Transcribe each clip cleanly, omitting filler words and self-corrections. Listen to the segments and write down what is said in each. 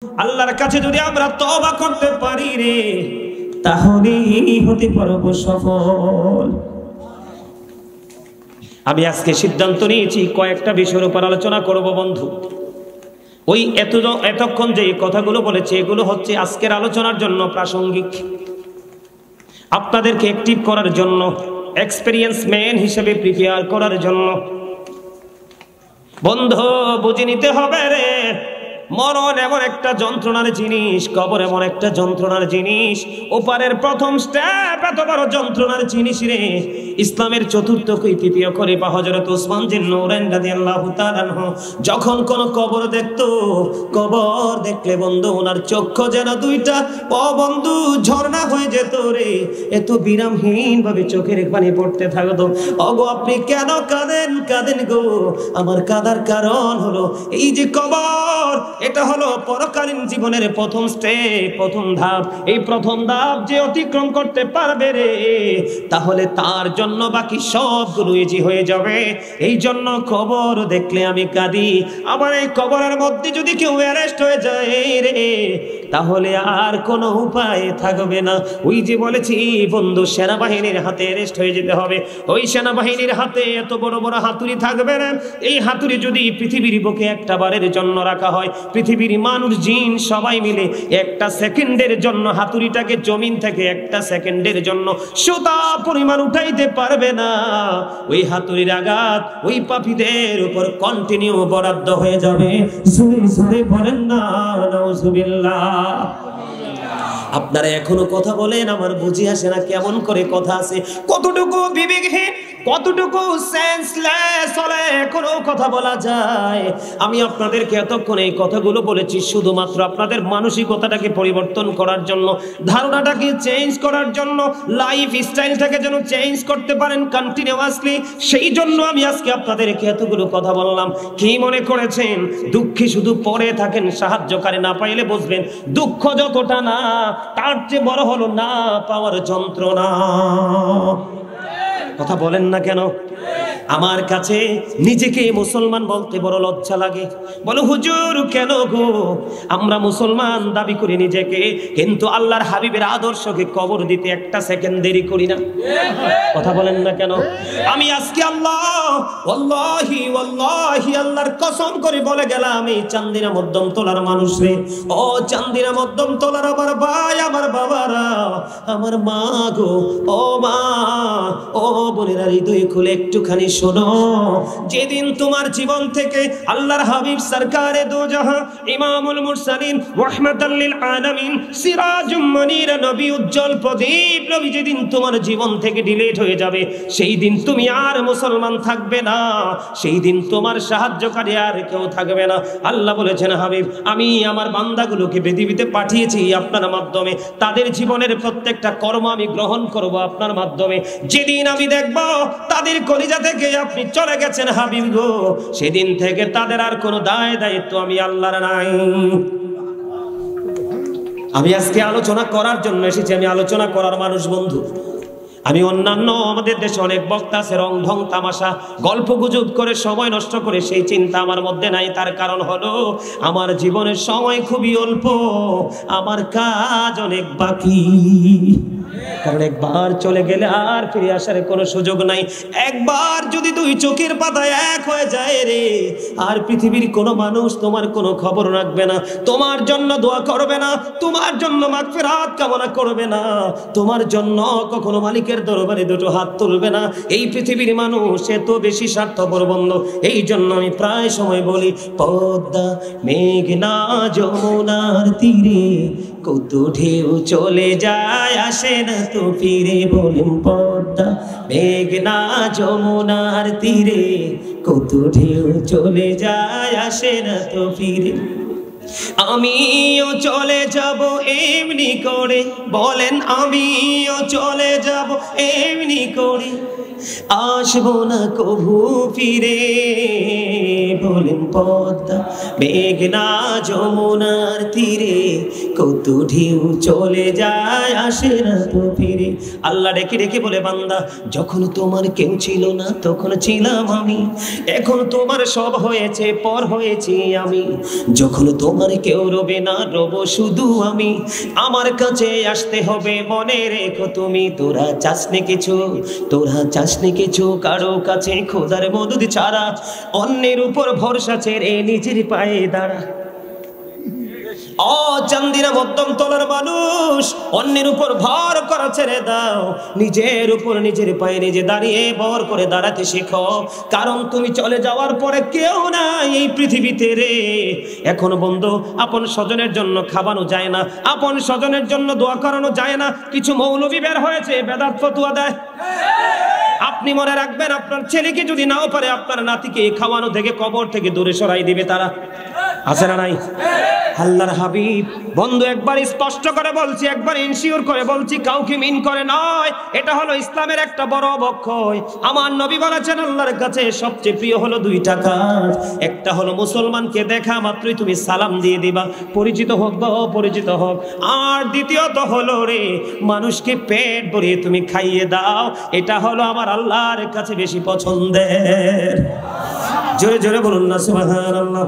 আল্লাহর কাছে যদি আমরা তওবা করতে পারি রে, তাহলেই হতে পারবো সফল। আমি আজকে সিদ্ধান্ত নিয়েছি কয়েকটা বিষয়ের উপর আলোচনা করব বন্ধু। ওই এতক্ষণ যে কথাগুলো বলেছে এগুলো হচ্ছে আজকের আলোচনার জন্য প্রাসঙ্গিক, আপনাদেরকে অ্যাক্টিভ করার জন্য, এক্সপেরিয়েন্স ম্যান হিসেবে প্রিপেয়ার করার জন্য। বন্ধু বুঝে নিতে হবে রে, মরণ এমন একটা যন্ত্রণার জিনিস, কবর এমন একটা যন্ত্রণার জিনিস, ওপারের প্রথম স্টেপ এত বড় যন্ত্রণার জিনিস রে। ইসলামের চতুর্থ কৈফিয়ত করে বা হযরত ওসমান জিন নূরাইন রাদিয়াল্লাহু তাআলা আনহু যখন কোন কবর দেখতো, কবর দেখলে বন্ধু ওনার চক্ষু যেন দুইটা বন্ধু ঝর্ণা হয়ে যেত রে, এত বিরামহীন ভাবে চোখের পানি পড়তে থাকতো। ওগো আপনি কেন কাঁদেন? কাঁদেন গো, আমার কাঁদার কারণ হলো এই যে কবর, এটা হলো পরকালীন জীবনের প্রথম স্টেপ, প্রথম ধাপ। এই প্রথম ধাপ যে অতিক্রম করতে পারবে রে, তাহলে তার জন্য বাকি সবগুলো ইজি হয়ে যাবে। এই জন্য কবর দেখলে আমি কাঁদি। আবার এই কবরের মধ্যে যদি কেউ অ্যারেস্ট হয়ে যায় রে, তাহলে আর কোনো উপায় থাকবে না। ওই যে বলেছি বন্ধু, সেনাবাহিনীর হাতে অ্যারেস্ট হয়ে যেতে হবে। ওই সেনাবাহিনীর হাতে এত বড় বড় হাতুড়ি থাকবে না। এই হাতুড়ি যদি পৃথিবীর বুকে একটা বারের জন্য রাখা হয়, পৃথিবীর মানুষ জিন সবাই মিলে একটা সেকেন্ডের জন্য হাতুড়িটাকে জমিন থেকে একটা সেকেন্ডের জন্য সুতা পরিমাণ উঠাইতে পারবে না। ওই হাতুড়ির আঘাত ওই পাপীদের উপর কন্টিনিউ বরাদ্দ হয়ে যাবে। জোরে জোরে বলেন না নাউজুবিল্লাহ। আপনারা এখনো কথা বলেন, আমার বুঝি আসে না কেমন করে কথা আছে, কতটুকু বিবেকহীন, কতটুকু সেন্সলেস হলে এখনো কথা বলা যায়। আমি আপনাদেরকে এতক্ষণ এই কথাগুলো বলেছি শুধুমাত্র আপনাদের মানসিকতাটাকে পরিবর্তন করার জন্য, ধারণাটাকে চেঞ্জ করার জন্য, লাইফ স্টাইলটাকে যেন চেঞ্জ করতে পারেন কন্টিনিউয়াসলি। সেই জন্য আমি আজকে আপনাদেরকে এতগুলো কথা বললাম। কি মনে করেছেন দুঃখী শুধু পড়ে থাকেন, সাহায্যকারী না পাইলে বুঝবেন দুঃখ যতটা না, তার চেয়ে বড় হলো না পাওয়ার যন্ত্রণা। কথা বলেন না কেন? আমার কাছে নিজেকে মুসলমান বলতে বড় লজ্জা লাগে। বলো হুজুর কেন গো, আমরা মুসলমান দাবি করি নিজেকে, কিন্তু আল্লাহর হাবিবের আদর্শকে কবর দিতে একটা সেকেন্ড দেরি করি না। কথা বলেন না কেন? আমি আজকে ওয়াল্লাহি আল্লাহর কসম করে বলে গেলাম, এই চান্দিনা মধ্যম তোলার মানুষ রে, ও চান্দিনা মধ্যম তোলার আমার ভাই, আমার বাবারা, আমার মা গো, ও মা, ও বোনেরা, হৃদয় খুলে একটুখানি শোনো। যেদিন তোমার জীবন থেকে আল্লাহর হাবিব সরকারে দো জাহাঁ ইমামুল মুরসালিন রাহমাতাল লিল আলামিন সিরাজুম মুনীর নবী, উজ্জ্বল প্রদীপ নবী, যেদিন তোমার জীবন থেকে ডিলিট হয়ে যাবে, সেই দিন তুমি আর মুসলমান থাকবে না, সেই দিন তোমার সাহায্যকারী আর কেউ থাকবে না। আল্লাহ বলেছেন হাবিব, আমি আমার বান্দাগুলোকে পৃথিবীতে পাঠিয়েছি আপনার মাধ্যমে, তাদের জীবনের প্রত্যেকটা কর্ম আমি গ্রহণ করব আপনার মাধ্যমে। যেদিন আমি দেখব তাদের কলিজা থেকে আপনি চলে গেছেন হাবিব গো, সেদিন থেকে তাদের আর কোনো দায় দায়িত্ব আমি আল্লাহর নাই। আমি আজকে আলোচনা করার জন্য এসেছি, আমি আলোচনা করার মানুষ বন্ধু। আমি অন্যান্য আমাদের দেশে অনেক বক্তা আছে, রং ঢং তামাশা গল্প গুজব করে সময় নষ্ট করে, সেই চিন্তা আমার মধ্যে নাই। তার কারণ হলো আমার জীবনের সময় খুবই অল্প, আমার কাজ অনেক বাকি। কারণ একবার চলে গেলে আর ফিরে আসার কোনো সুযোগ নাই। একবার যদি দুই চোখের পাতায় এক হয়ে যায় রে, আর পৃথিবীর কোনো মানুষ তোমার কোনো খবর রাখবে না, তোমার জন্য দোয়া করবে না, তোমার জন্য মাগফিরাত কামনা করবে না, তোমার জন্য কখনো মালিকের দরবারে দুটো হাত তুলবে না। এই পৃথিবীর মানুষ এত বেশি স্বার্থপর বন্ধু। এই জন্য আমি প্রায় সময় বলি, পদ্মা মেঘনা যমুনার তীরে কত ঢেউ চলে যায়, আসে না তো ফিরে। বলেন পদ্মা মেঘনা যমুনার তীরে কত ঢেউ চলে যায়, আসে না তো ফিরে। আমিও চলে যাব এমনি করে, বলেন আমিও চলে যাব এমনি করে, আসবো না কভু ফিরে। বলেন পদ্মা মেঘনা যমুনার তীরে, কত ঢেউ চলে যায় আসে না তো ফিরে। আল্লাহ ডেকে ডেকে বলে, বান্দা যখন তোমার কেউ ছিল না তখন ছিলাম আমি, এখন তোমার সব হয়েছে পর হয়েছি আমি। যখন তোমার কেউ রবে না রব শুধু আমি, আমার কাছে আসতে হবে মনে রেখো তুমি। তোরা চাসনি কিছু, তোরা চাসনি কিছু কারো কাছে খোদার মদদ ছাড়া, অন্যের উপর ভরসা ছেড়ে নিজের পায়ে দাঁড়া। ও চান্দিনা মধ্যম তলার মানুষ, অন্যের উপর ভর করা ছেড়ে দাও, নিজের উপর নিজের পায়ে নিজে দাঁড়িয়ে ভর করে দাঁড়াতে শেখো। কারণ তুমি চলে যাওয়ার পরে কেউ নাই এই পৃথিবীতে রে। এখন বন্ধু, আপন স্বজনের জন্য খাওয়ানো যায় না, আপন স্বজনের জন্য দোয়া করানো যায় না। কিছু মৌলবী বের হয়েছে বেদাত ফতুয়া দেয়। আপনি মনে রাখবেন, আপনার ছেলেকে যদি নাও পারে আপনার নাতিকে খাওয়ানো থেকে কবর থেকে দূরে সরাই দিবে তারা। আছে না নাই? আল্লাহর হাবিব বন্ধু একবার স্পষ্ট করে বলছি, একবার ইনশিওর করে বলছি, কাউকে মিন করে নয়। এটা হলো ইসলামের একটা বড় অবক্ষয়। আমার নবী বলেছেন আল্লাহর কাছে সবচেয়ে প্রিয় হলো দুইটা কাজ। একটা হলো মুসলমানকে দেখা মাত্রই তুমি সালাম দিয়ে দিবা, পরিচিত হোক বা অপরিচিত হোক। আর দ্বিতীয়ত হলো রে, মানুষকে পেট ভরিয়ে তুমি খাইয়ে দাও। এটা হলো আমার আল্লাহর কাছে বেশি পছন্দের। জোরে জোরে বলুন না সুবহানাল্লাহ।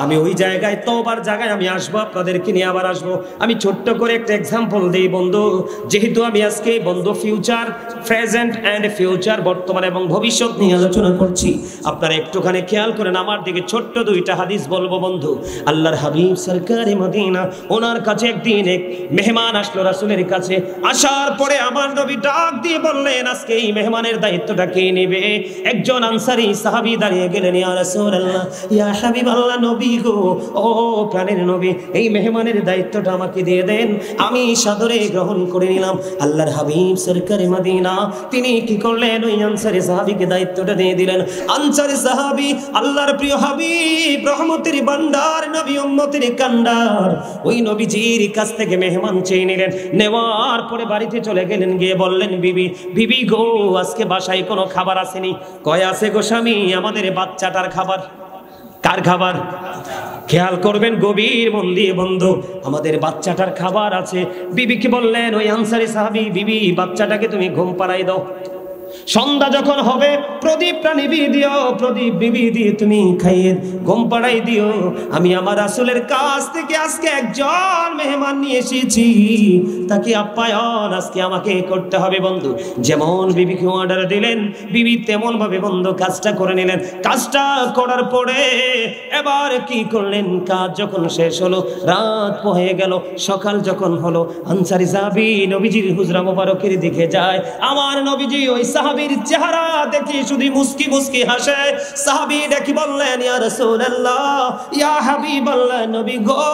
আমি ওই জায়গায়, তওবার জায়গায় আমি আসবো, আপনাদেরকে নিয়ে আবার আসবো। আমি ছোট্ট করে একটা এক্সাম্পল দিই বন্ধু। যেহেতু আমি আজকে বন্ধু ফিউচার, প্রেজেন্ট অ্যান্ড ফিউচার, বর্তমান এবং ভবিষ্যৎ নিয়ে আলোচনা করছি, আপনারা একটুখানি খেয়াল করেন আমার দিকে। ছোট্ট দুইটা হাদিস বলবো বন্ধু। আল্লাহর হাবিব সরকারে মদিনা, ওনার কাছে একদিন এক মেহমান আসলো রাসূলের কাছে। আসার পরে আমার নবী ডাক দিয়ে বললেন, আজকে এই মেহমানের দায়িত্বটা কে নেবে? একজন আনসারী সাহাবী দাঁড়িয়ে গেলেন, ইয়া রাসূলুল্লাহ, ইয়া হাবিবাল্লাহ, নবী গো, ও প্রাণের নবী, এই মেহমানের দায়িত্বটা আমাকে দিয়ে দেন, আমি সাদরে গ্রহণ করে নিলাম। আল্লাহর হাবিব সরকারে মদিনা তিনি কি করলেন? ওই আনসারী সাহাবীকে দায়িত্বটা দিয়ে দিলেন। আনসারী সাহাবী আল্লাহর প্রিয় হাবিব, রহমতের ভান্ডার, নবী উম্মতের কান্ডার, ওই নবীজির কাছ থেকে মেহমান চেয়ে নিলেন। নেওয়ার পরে বাড়িতে চলে গেলেন, গিয়ে বললেন, বিবি, বিবি গো, আজকে বাসায় কোনো খাবার আসেনি। কয় আছে গো স্বামী, আমাদের বাচ্চাটার খাবার। কার খাবার? খেয়াল করবেন গভীর মন দিয়ে বন্ধু, আমাদের বাচ্চাটার খাবার আছে। বিবিকে বললেন ওই আনসারী সাহাবী, বিবি বাচ্চাটাকে তুমি ঘুম পাড়াই দাও, সন্ধ্যা যখন হবে প্রদীপটা নিভিয়ে দিও, প্রদীপ নিভিয়ে দিয়ে তুমি খাইয়ে ঘুম পাড়াই দিও। আমি আমার রাসূলের কাছ থেকে আজকে একজন মেহমান নিয়ে এসেছি, তাকে আপ্যায়ন আজকে আমাকে করতে হবে বন্ধু। যেমন বিবিকে অর্ডার দিলেন, বিবি তেমন ভাবে বন্ধু কাজটা করে নিলেন। কাজটা করার পরে এবার কি করলেন? কাজ যখন শেষ হলো, রাত হয়ে গেল, সকাল যখন হলো, আনসারী সাহাবী নবীজির হুজরা মোবারকের দিকে যায়। আমার নবীজি ওই সাহাবীর চেহারা দেখি শুধু মুস্কি মুস্কি হাসে। সাহাবী দেখি বললেন, ইয়া রাসূলুল্লাহ, ইয়া হাবিবাল্লাহ, নবী গো,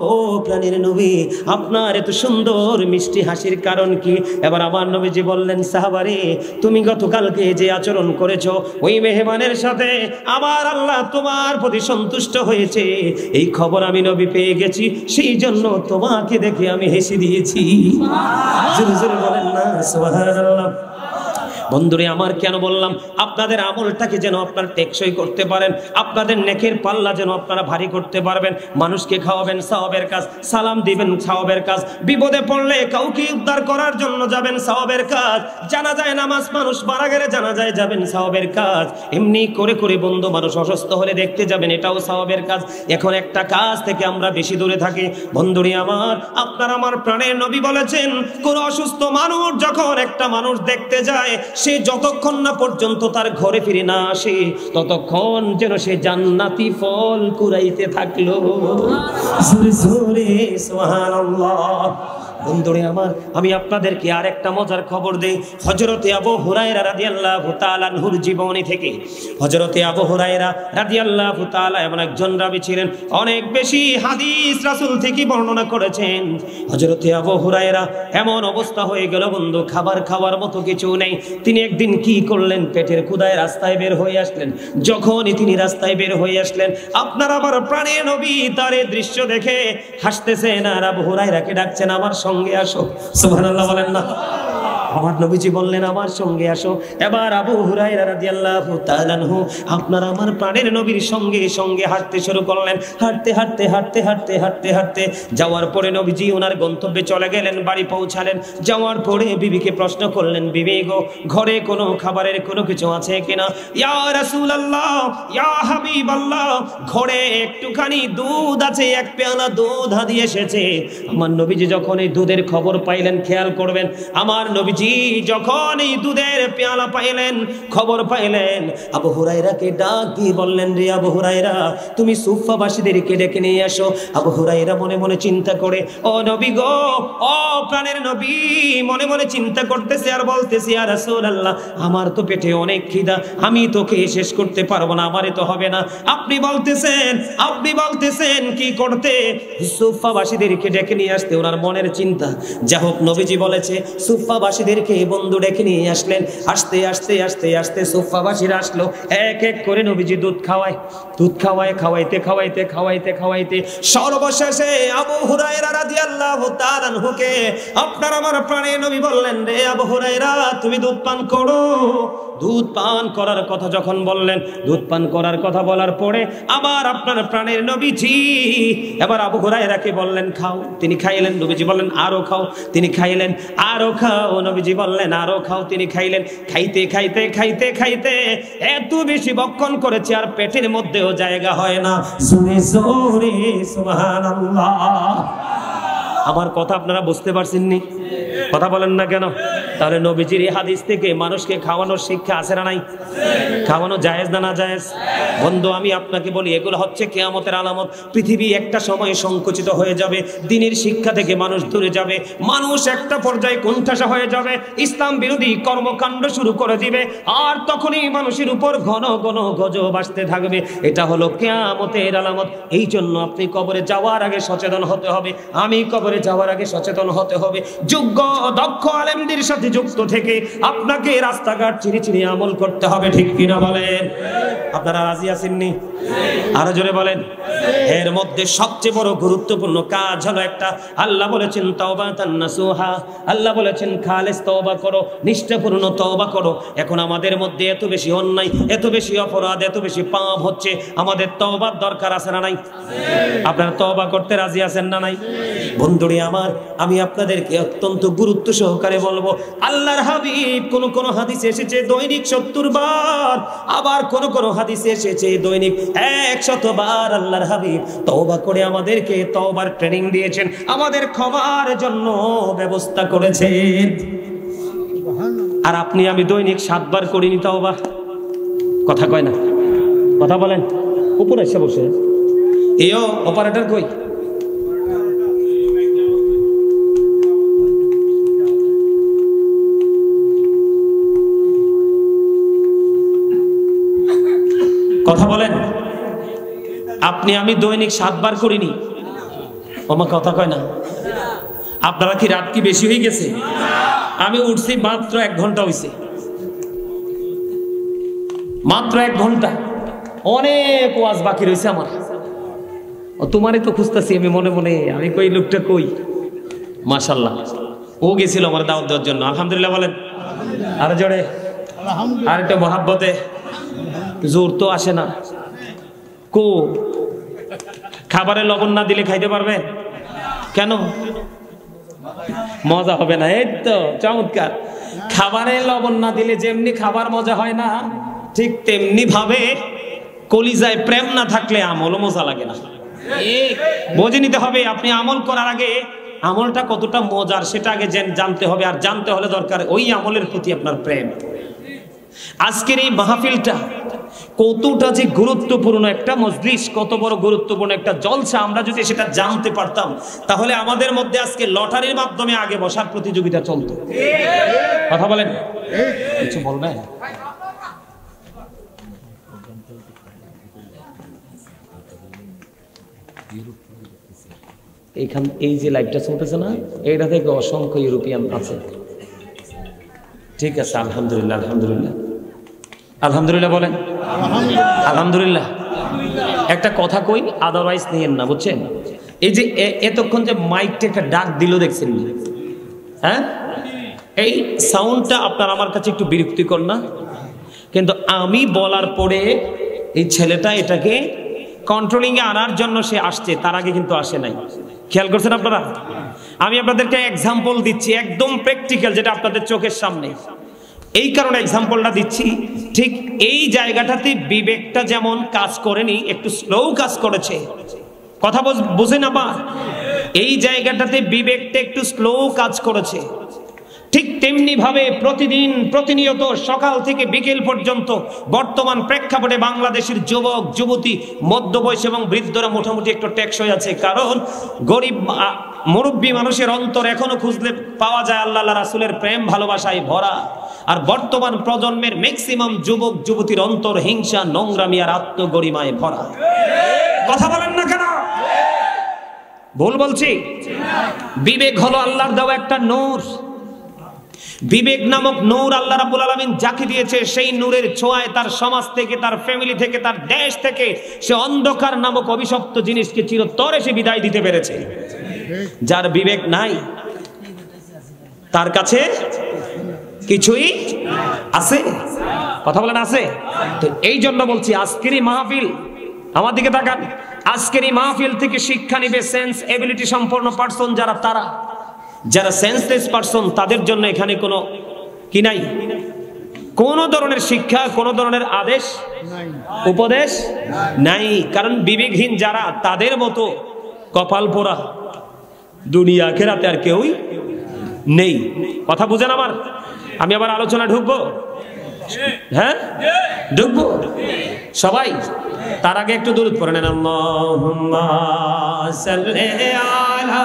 ও প্রাণের নবী, আপনার এত সুন্দর মিষ্টি হাসির কারণ কি? এবার আমার নবীজি বললেন, সাহাবারে, তুমি গতকালকে যে আচরণ করেছো ওই মেহমানের সাথে, আমার আল্লাহ তোমার প্রতি সন্তুষ্ট হয়েছে, এই খবর আমি নবী পেয়ে গেছি, সেই জন্য তোমাকে দেখে আমি হেসে দিয়েছি। জোরে জোরে বলেন না সুবহানাল্লাহ। বন্ধুরে আমার, কেন বললাম? আপনাদের আমলটাকে যেন আপনারা টেকসই করতে পারেন, আপনাদের নেকের পাল্লা যেন আপনারা ভারী করতে পারবেন। মানুষকে খাওয়াবেন সওয়াবের কাজ, সালাম দিবেন সওয়াবের কাজ, বিপদে পড়লে কাউকে উদ্ধার করার জন্য যাবেন সওয়াবের কাজ, জানাজায় নামাজ মানুষ মারা গেলে জানাজায় যাবেন সওয়াবের কাজ, এমনি করে করে বন্ধু মানুষ অসুস্থ হলে দেখতে যাবেন, এটাও সওয়াবের কাজ। এখন একটা কাজ থেকে আমরা বেশি দূরে থাকি বন্ধুরে আমার। আপনার আমার প্রাণের নবী বলেছেন, কোন অসুস্থ মানুষ যখন একটা মানুষ দেখতে যায়, সে যতক্ষণ না পর্যন্ত তার ঘরে ফিরে না আসে ততক্ষণ যেন সে জান্নাতি ফল কুড়াইতে থাকলো। জোরে জোরে সুবহানাল্লাহ। বন্ধুরে আমার, আমি আপনাদেরকে আর একটা মজার খবর দেই। হযরতে আবু হুরায়রা রাদিয়াল্লাহু তাআলা আনহুর জীবনী থেকে। হযরতে আবু হুরায়রা রাদিয়াল্লাহু তাআলা এমন একজন রাবী ছিলেন, অনেক বেশি হাদিস রাসূল থেকে বর্ণনা করেছেন। হযরতে আবু হুরায়রা এমন অবস্থা হয়ে গেল বন্ধু, খাবার খাওয়ার মতো কিছু নেই। তিনি একদিন কি করলেন? পেটের ক্ষুধায় রাস্তায় বের হয়ে আসলেন। যখনই তিনি রাস্তায় বের হয়ে আসলেন, আপনার আবার প্রাণের নবী তার এই দৃশ্য দেখে হাসতেছেন আর আবু হুরায়রাকে ডাকছেন, আমার সঙ্গে আসো। সুবহানাল্লাহ বলেন না। আমার নবীজি বললেন আমার সঙ্গে আসো। এবার আবু হুরায়রা রাদিয়াল্লাহু তাআলা আনহু আপনার আমার প্রাণের নবীর সঙ্গে সঙ্গে হাঁটতে শুরু করলেন। হাঁটতে হাঁটতে হাঁটতে হাঁটতে হাঁটতে হাঁটতে যাওয়ার পরে নবীজি ওনার গন্তব্যে চলে গেলেন, বাড়ি পৌঁছালেন। যাওয়ার পরে বিবিকে প্রশ্ন করলেন, বিবি গো, ঘরে কোনো খাবারের কোনো কিছু আছে কিনা? ইয়া রাসূলুল্লাহ, ইয়া হাবিবাল্লাহ, ঘরে একটুখানি দুধ আছে, এক পেয়ালা দুধ হাদিয়ে এসেছে। আমার নবীজি যখন এই দুধের খবর পাইলেন, খেয়াল করবেন, আমার নবীজি যখন এই দুধের পেয়ালা পাইলেন, খবর পাইলেন, আবু হুরায়রাকে ডাক দিয়ে বললেন, রে আবু হুরায়রা, তুমি সুফাবাসীদেরকে ডেকে নিয়ে আসো। আবু হুরায়রা মনে মনে চিন্তা করে, ও নবী গো, ও প্রাণের নবী, মনে মনে চিন্তা করতেছে আর বলতেছে, ইয়া রাসূলুল্লাহ, আমার তো পেটে অনেক খিদা, আমি তোকে শেষ করতে পারবো না, আমারে তো হবে না। আপনি বলতেছেন কি করতে? সুফাবাসীদেরকে ডেকে নিয়ে আসতে। ওনার মনের চিন্তা, যা হোক নবীজি বলেছে সুফাবাসীদেরকে বন্ধু ডেকে নিয়ে আসলেন। আস্তে আস্তে আস্তে আস্তে সুফাবাসীরা আসলো, এক এক করে নবীজি দুধ খাওয়াইতে সর্বশেষে আবু হুরায়রা রাদিয়াল্লাহু তাআলা আনহুকে আপনার আমার প্রাণের নবী বললেন, রে আবু হুরায়রা, তুমি দুধ পান করো। দুধ পান করার কথা যখন বললেন, দুধ পান করার কথা বলার পরে আবার আপনার প্রাণের নবীজি এবার আবু হুরায়রাকে বললেন, খাও। তিনি খাইলেন। নবীজি বললেন, আরো খাও। তিনি খাইলেন। আরো খাও। নবীজি বললেন, আরো খাও। তিনি খাইলেন। খাইতে খাইতে খাইতে খাইতে এত বেশি বক্ষণ করেছে আর পেটের মধ্যেও জায়গা হয় না। জোরে জোরে সুবহানাল্লাহ। আমার কথা আপনারা বুঝতে পারছেন নি? কথা বলেন না কেন? তাহলে নবীজির এই হাদিস থেকে মানুষকে খাওয়ানোর শিক্ষা আছে না নাই? খাওয়ানো জায়েজ না না জায়েজ? বন্ধু, আমি আপনাকে বলি, এগুলো হচ্ছে কিয়ামতের আলামত। পৃথিবী একটা সময় সংকুচিত হয়ে যাবে, দ্বীনের শিক্ষা থেকে মানুষ দূরে যাবে, মানুষ একটা পর্যায়ে কোণঠাসা হয়ে যাবে, ইসলাম বিরোধী কর্মকাণ্ড শুরু করে দিবে, আর তখনই মানুষের উপর ঘন ঘন গজব আসতে থাকবে। এটা হলো কিয়ামতের আলামত। এই জন্য আপনি কবরে যাওয়ার আগে সচেতন হতে হবে, আমি কবরে যাওয়ার আগে সচেতন হতে হবে। যোগ্য দক্ষ আলেমদের সাথে যুক্ত থেকে আপনাকে রাস্তাঘাট চিনি চিনি আমল করতে হবে, ঠিক কিনা বলেন? আপনারা রাজি আছেননি? আরো জোরে বলেন। এর মধ্যে সবচেয়ে বড় গুরুত্বপূর্ণ কাজ হলো একটা, আল্লাহ বলেছেন তাওবাতান নাসুহা, আল্লাহ বলেছেন খালেস তওবা করো, নিষ্ঠাপূর্ণ তওবা করো। এখন আমাদের মধ্যে এত বেশি অন্যায়, এত বেশি অপরাধ, এত বেশি পাপ হচ্ছে, আমাদের তওবার দরকার আছে না নাই? আপনারা তওবা করতে রাজি আছেন না নাই? বন্ধুরে আমার, আমি আপনাদেরকে অত্যন্ত গুরুত্ব সহকারে বলবো, আল্লাহর হাবিব কোন হাদিসে এসেছে দৈনিক 70 বার, আবার কোন হাদিসে এসেছে দৈনিক 100 বার আল্লাহর হাবিব তওবা করে আমাদেরকে তওবার ট্রেনিং দিয়েছেন, আমাদের ক্ষমার জন্য ব্যবস্থা করেছেন। আর আপনি আমি দৈনিক 7 বার করিনি তওবা। কথা কয় না? কথা বলেন। উপরে এসে বসে এও অপারেটর কই? কথা বলেন। আপনি আমি দৈনিক 7 বার করিনি। আমার কথা কয় না? আপনারা কি রাত কি বেশি হয়ে গেছে? আমি উঠছি মাত্র 1 ঘন্টা হয়েছে, মাত্র 1 ঘন্টা। অনেক ওয়াজ বাকি রয়েছে আমার। তোমারই তো খুঁজতেছি আমি মনে মনে, আমি কই লোকটা কই। মাশাআল্লাহ, ও গেছিল আমার দাওয়াত দেওয়ার জন্য। আলহামদুলিল্লাহ বলেন। আর জোরে আর একটা মহাব্বতে। জোর তো আসে না। কো খাবারে লবণ না দিলে খাইতে পারবে? কেন? মজা হবে না? এই তো চমৎকার। খাবারে লবণ না দিলে যেমনি খাবার মজা হয় না, ঠিক তেমনি ভাবে কলিজায় প্রেম না থাকলে আমলও মজা লাগে না। বুঝে নিতে হবে, আপনি আমল করার আগে আমলটা কতটা মজার সেটা আগে জানতে হবে, আর জানতে হলে দরকার ওই আমলের প্রতি আপনার প্রেম। আজকের এই মাহফিলটা কতটা যে গুরুত্বপূর্ণ একটা মজলিস, কত বড় গুরুত্বপূর্ণ একটা জলসা, আমরা যদি সেটা জানতে পারতাম তাহলে আমাদের মধ্যে আজকে লটারির মাধ্যমে আগে বসার প্রতিযোগিতা চলতো। কথা বলেন। কিছু বলবেন? এইখান এই যে লাইভটা চলতেছে না, এইটা থেকে অসংখ্য ইউরোপিয়ান আছে। ঠিক আছে, আলহামদুলিল্লাহ আলহামদুলিল্লাহ আলহামদুলিল্লাহ বলেন। আলহামদুলিল্লাহ। একটা কথা কই, আদারওয়াইজ নিয়েন না, বুঝছেন? এই যে এতক্ষণ যে মাইকটা একটা ডাক দিল দেখছেন, হ্যাঁ, এই সাউন্ডটা আপনার আমার কাছে একটু বিরক্তিকর না? কিন্তু আমি বলার পরে এই ছেলেটা এটাকে কন্ট্রোলিংয়ে আনার জন্য সে আসছে, তার আগে কিন্তু আসে নাই। খেয়াল করছেন আপনারা? আমি আপনাদেরকে এক্সাম্পল দিচ্ছি, একদম প্র্যাকটিক্যাল, যেটা আপনাদের চোখের সামনে। এই কারণে এক্সাম্পলটা দিচ্ছি, ঠিক এই জায়গাটাতে বিবেকটা যেমন কাজ করেনি, একটু স্লো কাজ করেছে। কথা বুঝেন আবার? এই জায়গাটাতে বিবেকটা একটু স্লো কাজ করেছে। ঠিক তেমনি ভাবে প্রতিদিন প্রতিনিয়ত সকাল থেকে বিকেল পর্যন্ত বর্তমান প্রেক্ষাপটে বাংলাদেশের যুবক যুবতী, মধ্যবয়স এবং বৃদ্ধরা মোটামুটি একটু টেকসই আছে। কারণ গরিব মুরব্বী মানুষের অন্তর এখনো খুঁজলে পাওয়া যায় আল্লাহ রাসূলের প্রেম ভালোবাসায় ভরা। আর বর্তমান প্রজন্মের ম্যাক্সিমাম যুবক যুবতীর অন্তর হিংসা, নোংরামি আর আত্মগরিমায় ভরা। কথা বলেন না কেন? ভুল বলছি? বিবেক হলো আল্লাহর দেওয়া একটা নূর। বিবেক নামক নূর আল্লাহ রাব্বুল আলামিন যাকে দিয়েছে, সেই নূরের ছোঁয়ায় তার সমাজ থেকে, তার ফ্যামিলি থেকে, তার দেশ থেকে সে অন্ধকার নামক অভিশপ্ত জিনিসকে চিরতরে সে বিদায় দিতে পেরেছে। যার বিবেক নাই তার কাছে কিছুই আছে? কথা বলেন আছে? তো এই জন্য বলছি আজকের এই মাহফিল, আমার দিকে তাকান, আজকের এই মাহফিল থেকে শিক্ষা নিবে সেন্স এবিলিটি সম্পন্ন পারসন যারা, তারা যারা সেন্সলেস পারসন, তাদের জন্য এখানে কোনো কি নাই, কোন ধরনের শিক্ষা, কোন ধরনের আদেশ উপদেশ নাই। কারণ বিবেকহীন যারা, তাদের মতো কপাল পোড়া দুনিয়া আখিরাতে আর কেউই নেই। কথা বুঝেন আমার? আমি আবার আলোচনা ঢুকবো? হ্যাঁ ঢুকবো সবাই। তার আগে একটু দরুদ পড়ে নেন। আল্লাহুম্মা সাল্লি আলা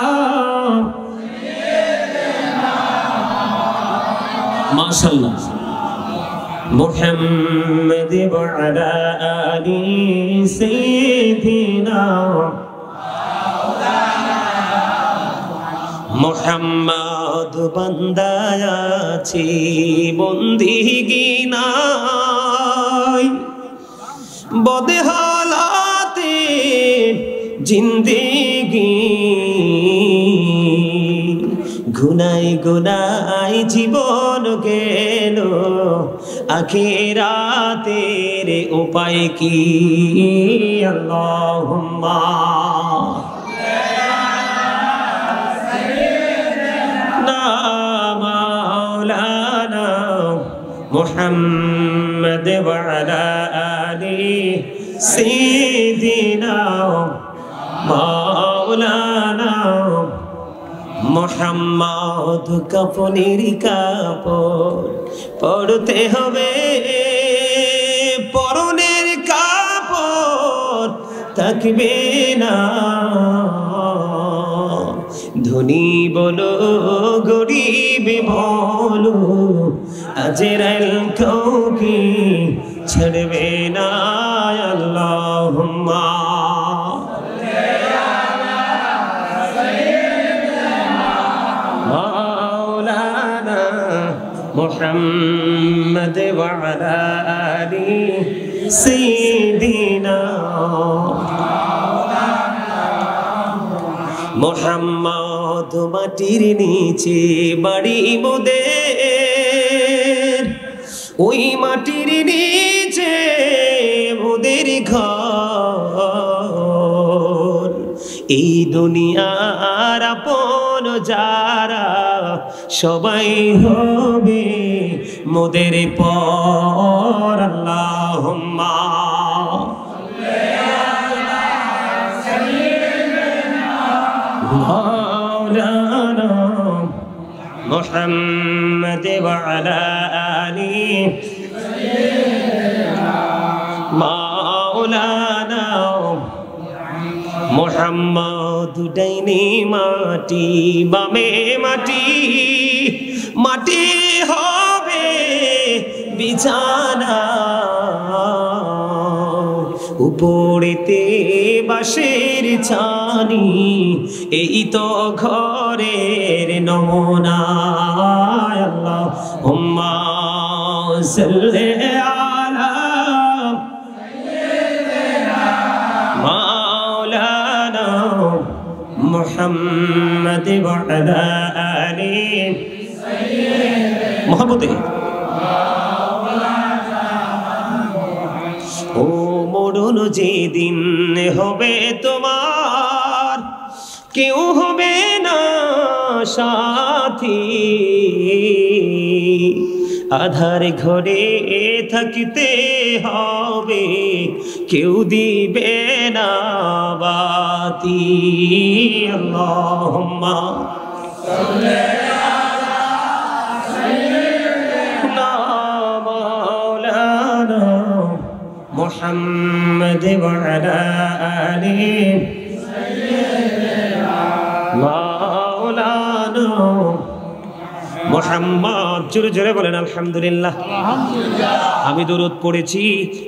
মাশাআল্লাহ মুহাম্মাদ ওয়া আলা আলি সাইয়্যিদিনা মুহাম্মদ বান্দায় আছি বন্দিগি নাই, বদহালাতে জিন্দেগি, গুনাই গুনাই জীবন গেল, আখিরাতের উপায় কি? আল্লাহুম্মা মাওলানা মুহাম্মদ ওয়া আলা আলি সাইয়্যিদিনা মাওলানা মুহাম্মদ। কাফনের কাপড় পরতে হবে, পরনের কাপড় থাকবে না। ধনী বলো গরিব বলো, আজরাইল কাউকে ছাড়বে না। আল্লাহুম্মা মাওলানা মুহাম্মদ ওয়া আলা আলি সাইয়্যিদিনা মুহাম্মদ। মাটির নিচে বাড়ি মোদের, ওই মাটির নিচে মোদের ঘর। এই দুনিয়ার আপন যারা সবাই হবে মোদের পর। আল্লাহুম্মা মাওলানা মুহাম্মদ ওয়া আলা আলি মাওলানা মুহাম্মদ। ডাইনে মাটি বামে মাটি, মাটি হবে বিছানা, উপরেতে বাঁশের ছানি, এই তো ঘরের নমুনা। আল্লাহুম্মা সাল্লি আলা মাওলানা মুহাম্মদ ওয়া আলা আলি মহব্বতে। ও মরণ যেদিন হবে তোমার, কেউ হবে না সাথী, আধার ঘরে থাকিতে হবে, কেউ দিবে না বাতি। আল্লাহুম্মা সাল্লি আলা সাইয়্যিদিনা মাওলানা মুহাম্মদ ওয়া আলা আলিহি সাইয়্যিদিনা মাওলানা মুহাম্মদ। জোরে জোরে বলেন আলহামদুলিল্লাহ। আমি দরুদ পড়েছি,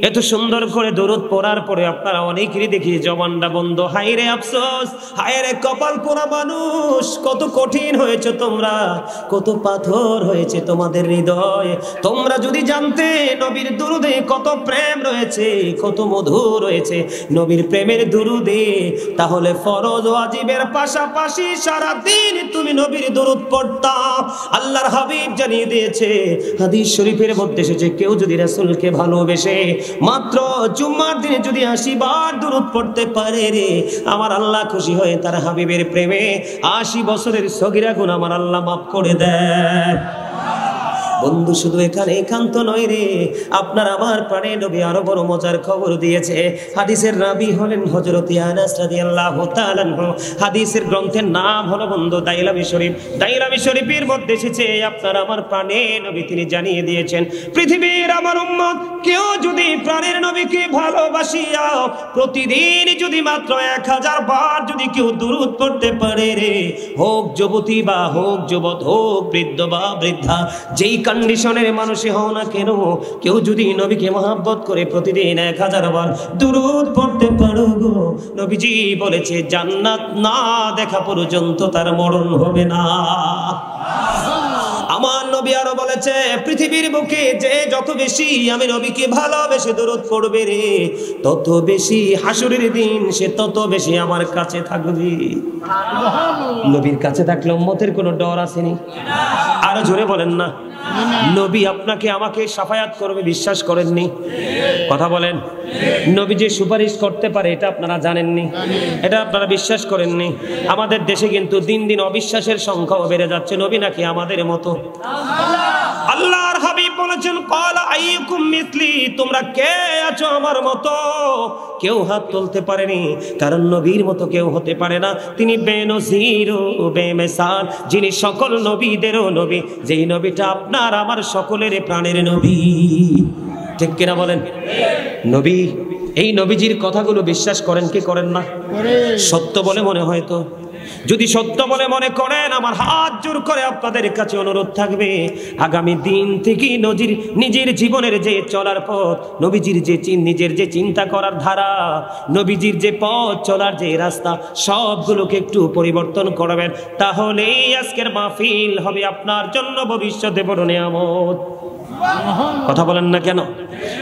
এত সুন্দর করে দরুদ পড়ার পরে আপনারা অনেকেরই দেখি জবানটা বন্ধ। হায় রে আফসোস, হায় রে কপাল পোড়া মানুষ, কত কঠিন হয়েছে তোমরা, কত পাথর হয়েছে তোমাদের হৃদয়। তোমরা যদি জানতে নবীর দুরুদে কত প্রেম রয়েছে, কত মধু রয়েছে নবীর প্রেমের দুরুদে, তাহলে ফরজ ওয়াজিবের পাশাপাশি সারা দিন তুমি নবীর দুরুদ পড়তা। আল্লাহর হাবিব জানিয়ে দিয়েছে, হাদিস শরীফের মধ্যে এসেছে, কেউ যদি রাসূলকে ভালোবেসে মাত্র জুম্মার দিনে যদি 80 বার দুরূদ পড়তে পারে রে, আমার আল্লাহ খুশি হয়ে তার হাবিবের প্রেমে 80 বছরের সগীরা গুনাহ আমার আল্লাহ মাফ করে দেয়। বন্ধু শুধু এখানে একান্ত নয় রে, আপনার আমার প্রাণে নবী আরো বড় মজার খবর দিয়েছে। হাদিসের রাবী হলেন হযরত আনাস রাদিয়াল্লাহু তাআলা আনহু। হাদিসের গ্রন্থের নাম হলো বন্ধু দাইলামি শরীফ। দাইলামি শরীফের মধ্যে এসেছে, আপনার আমার প্রাণে নবী তিনি জানিয়ে দিয়েছেন, পৃথিবীর আমার উম্মত কেউ যদি প্রাণের নবীকে ভালোবাসিয়া প্রতিদিন যদি মাত্র 1000 বার যদি কেউ দুরূদ পড়তে পারে রে, হোক যুবতী বা হোক যুবক, হোক বৃদ্ধ বা বৃদ্ধা, যেই কন্ডিশনের মানুষই হও না কেন, কেউ যদি নবীকে মহব্বত করে প্রতিদিন 1000 বার দুরূদ পড়তে পারো গো, নবীজি বলেছে জান্নাত না দেখা পর্যন্ত তার মরণ হবে না। আমার নবী আরো বলেছে, পৃথিবীর বুকে যে যত বেশি আমি নবীকে ভালোবেসে দরুদ পড়বে রে, তত বেশি হাসরের দিন সে তত বেশি আমার কাছে থাকবে। নবীর কাছে থাকলে উম্মতের কোনো ডর আসেনি? আরো জোরে বলেন না। নবী আপনাকে আমাকে শাফায়াত করবে বিশ্বাস করেননি? কথা বলেন। নবী যে সুপারিশ করতে পারে এটা আপনারা জানেননি, এটা আপনারা বিশ্বাস করেননি। আমাদের দেশে কিন্তু দিন দিন অবিশ্বাসের সংখ্যাও বেড়ে যাচ্ছে, নবী নাকি আমাদের মতো। আল্লাহর হাবিব বলেছেন, ক্বালা আইয়ুকুম মিসলি, তোমরা কে আছো আমার মতো? কেউ হাত তুলতে পারেনি, কারণ নবীর মতো কেউ হতে পারে না। তিনি বেনজির ও বেমিসাল, যিনি সকল নবীদেরও নবী, যেই নবীটা আপনার আমার সকলের প্রাণের নবী। ঠিক কিনা বলেন? নবী, এই নবীজির কথাগুলো বিশ্বাস করেন কি করেন না? সত্য বলে মনে হয় তো? যদি সত্য বলে মনে করেন, আমার হাত জোর করে আপনাদের কাছে অনুরোধ থাকবে, আগামী দিন থেকে নিজের জীবনের যে চলার পথ, নবীজির যে নিজের যে চিন্তা করার ধারা, নবীজির যে পথ চলার যে রাস্তা, সবগুলোকে একটু পরিবর্তন করবেন। তাহলেই আজকের মাহফিল হবে আপনার জন্য ভবিষ্যতে বড় নিয়ামত। কথা বলেন না কেন?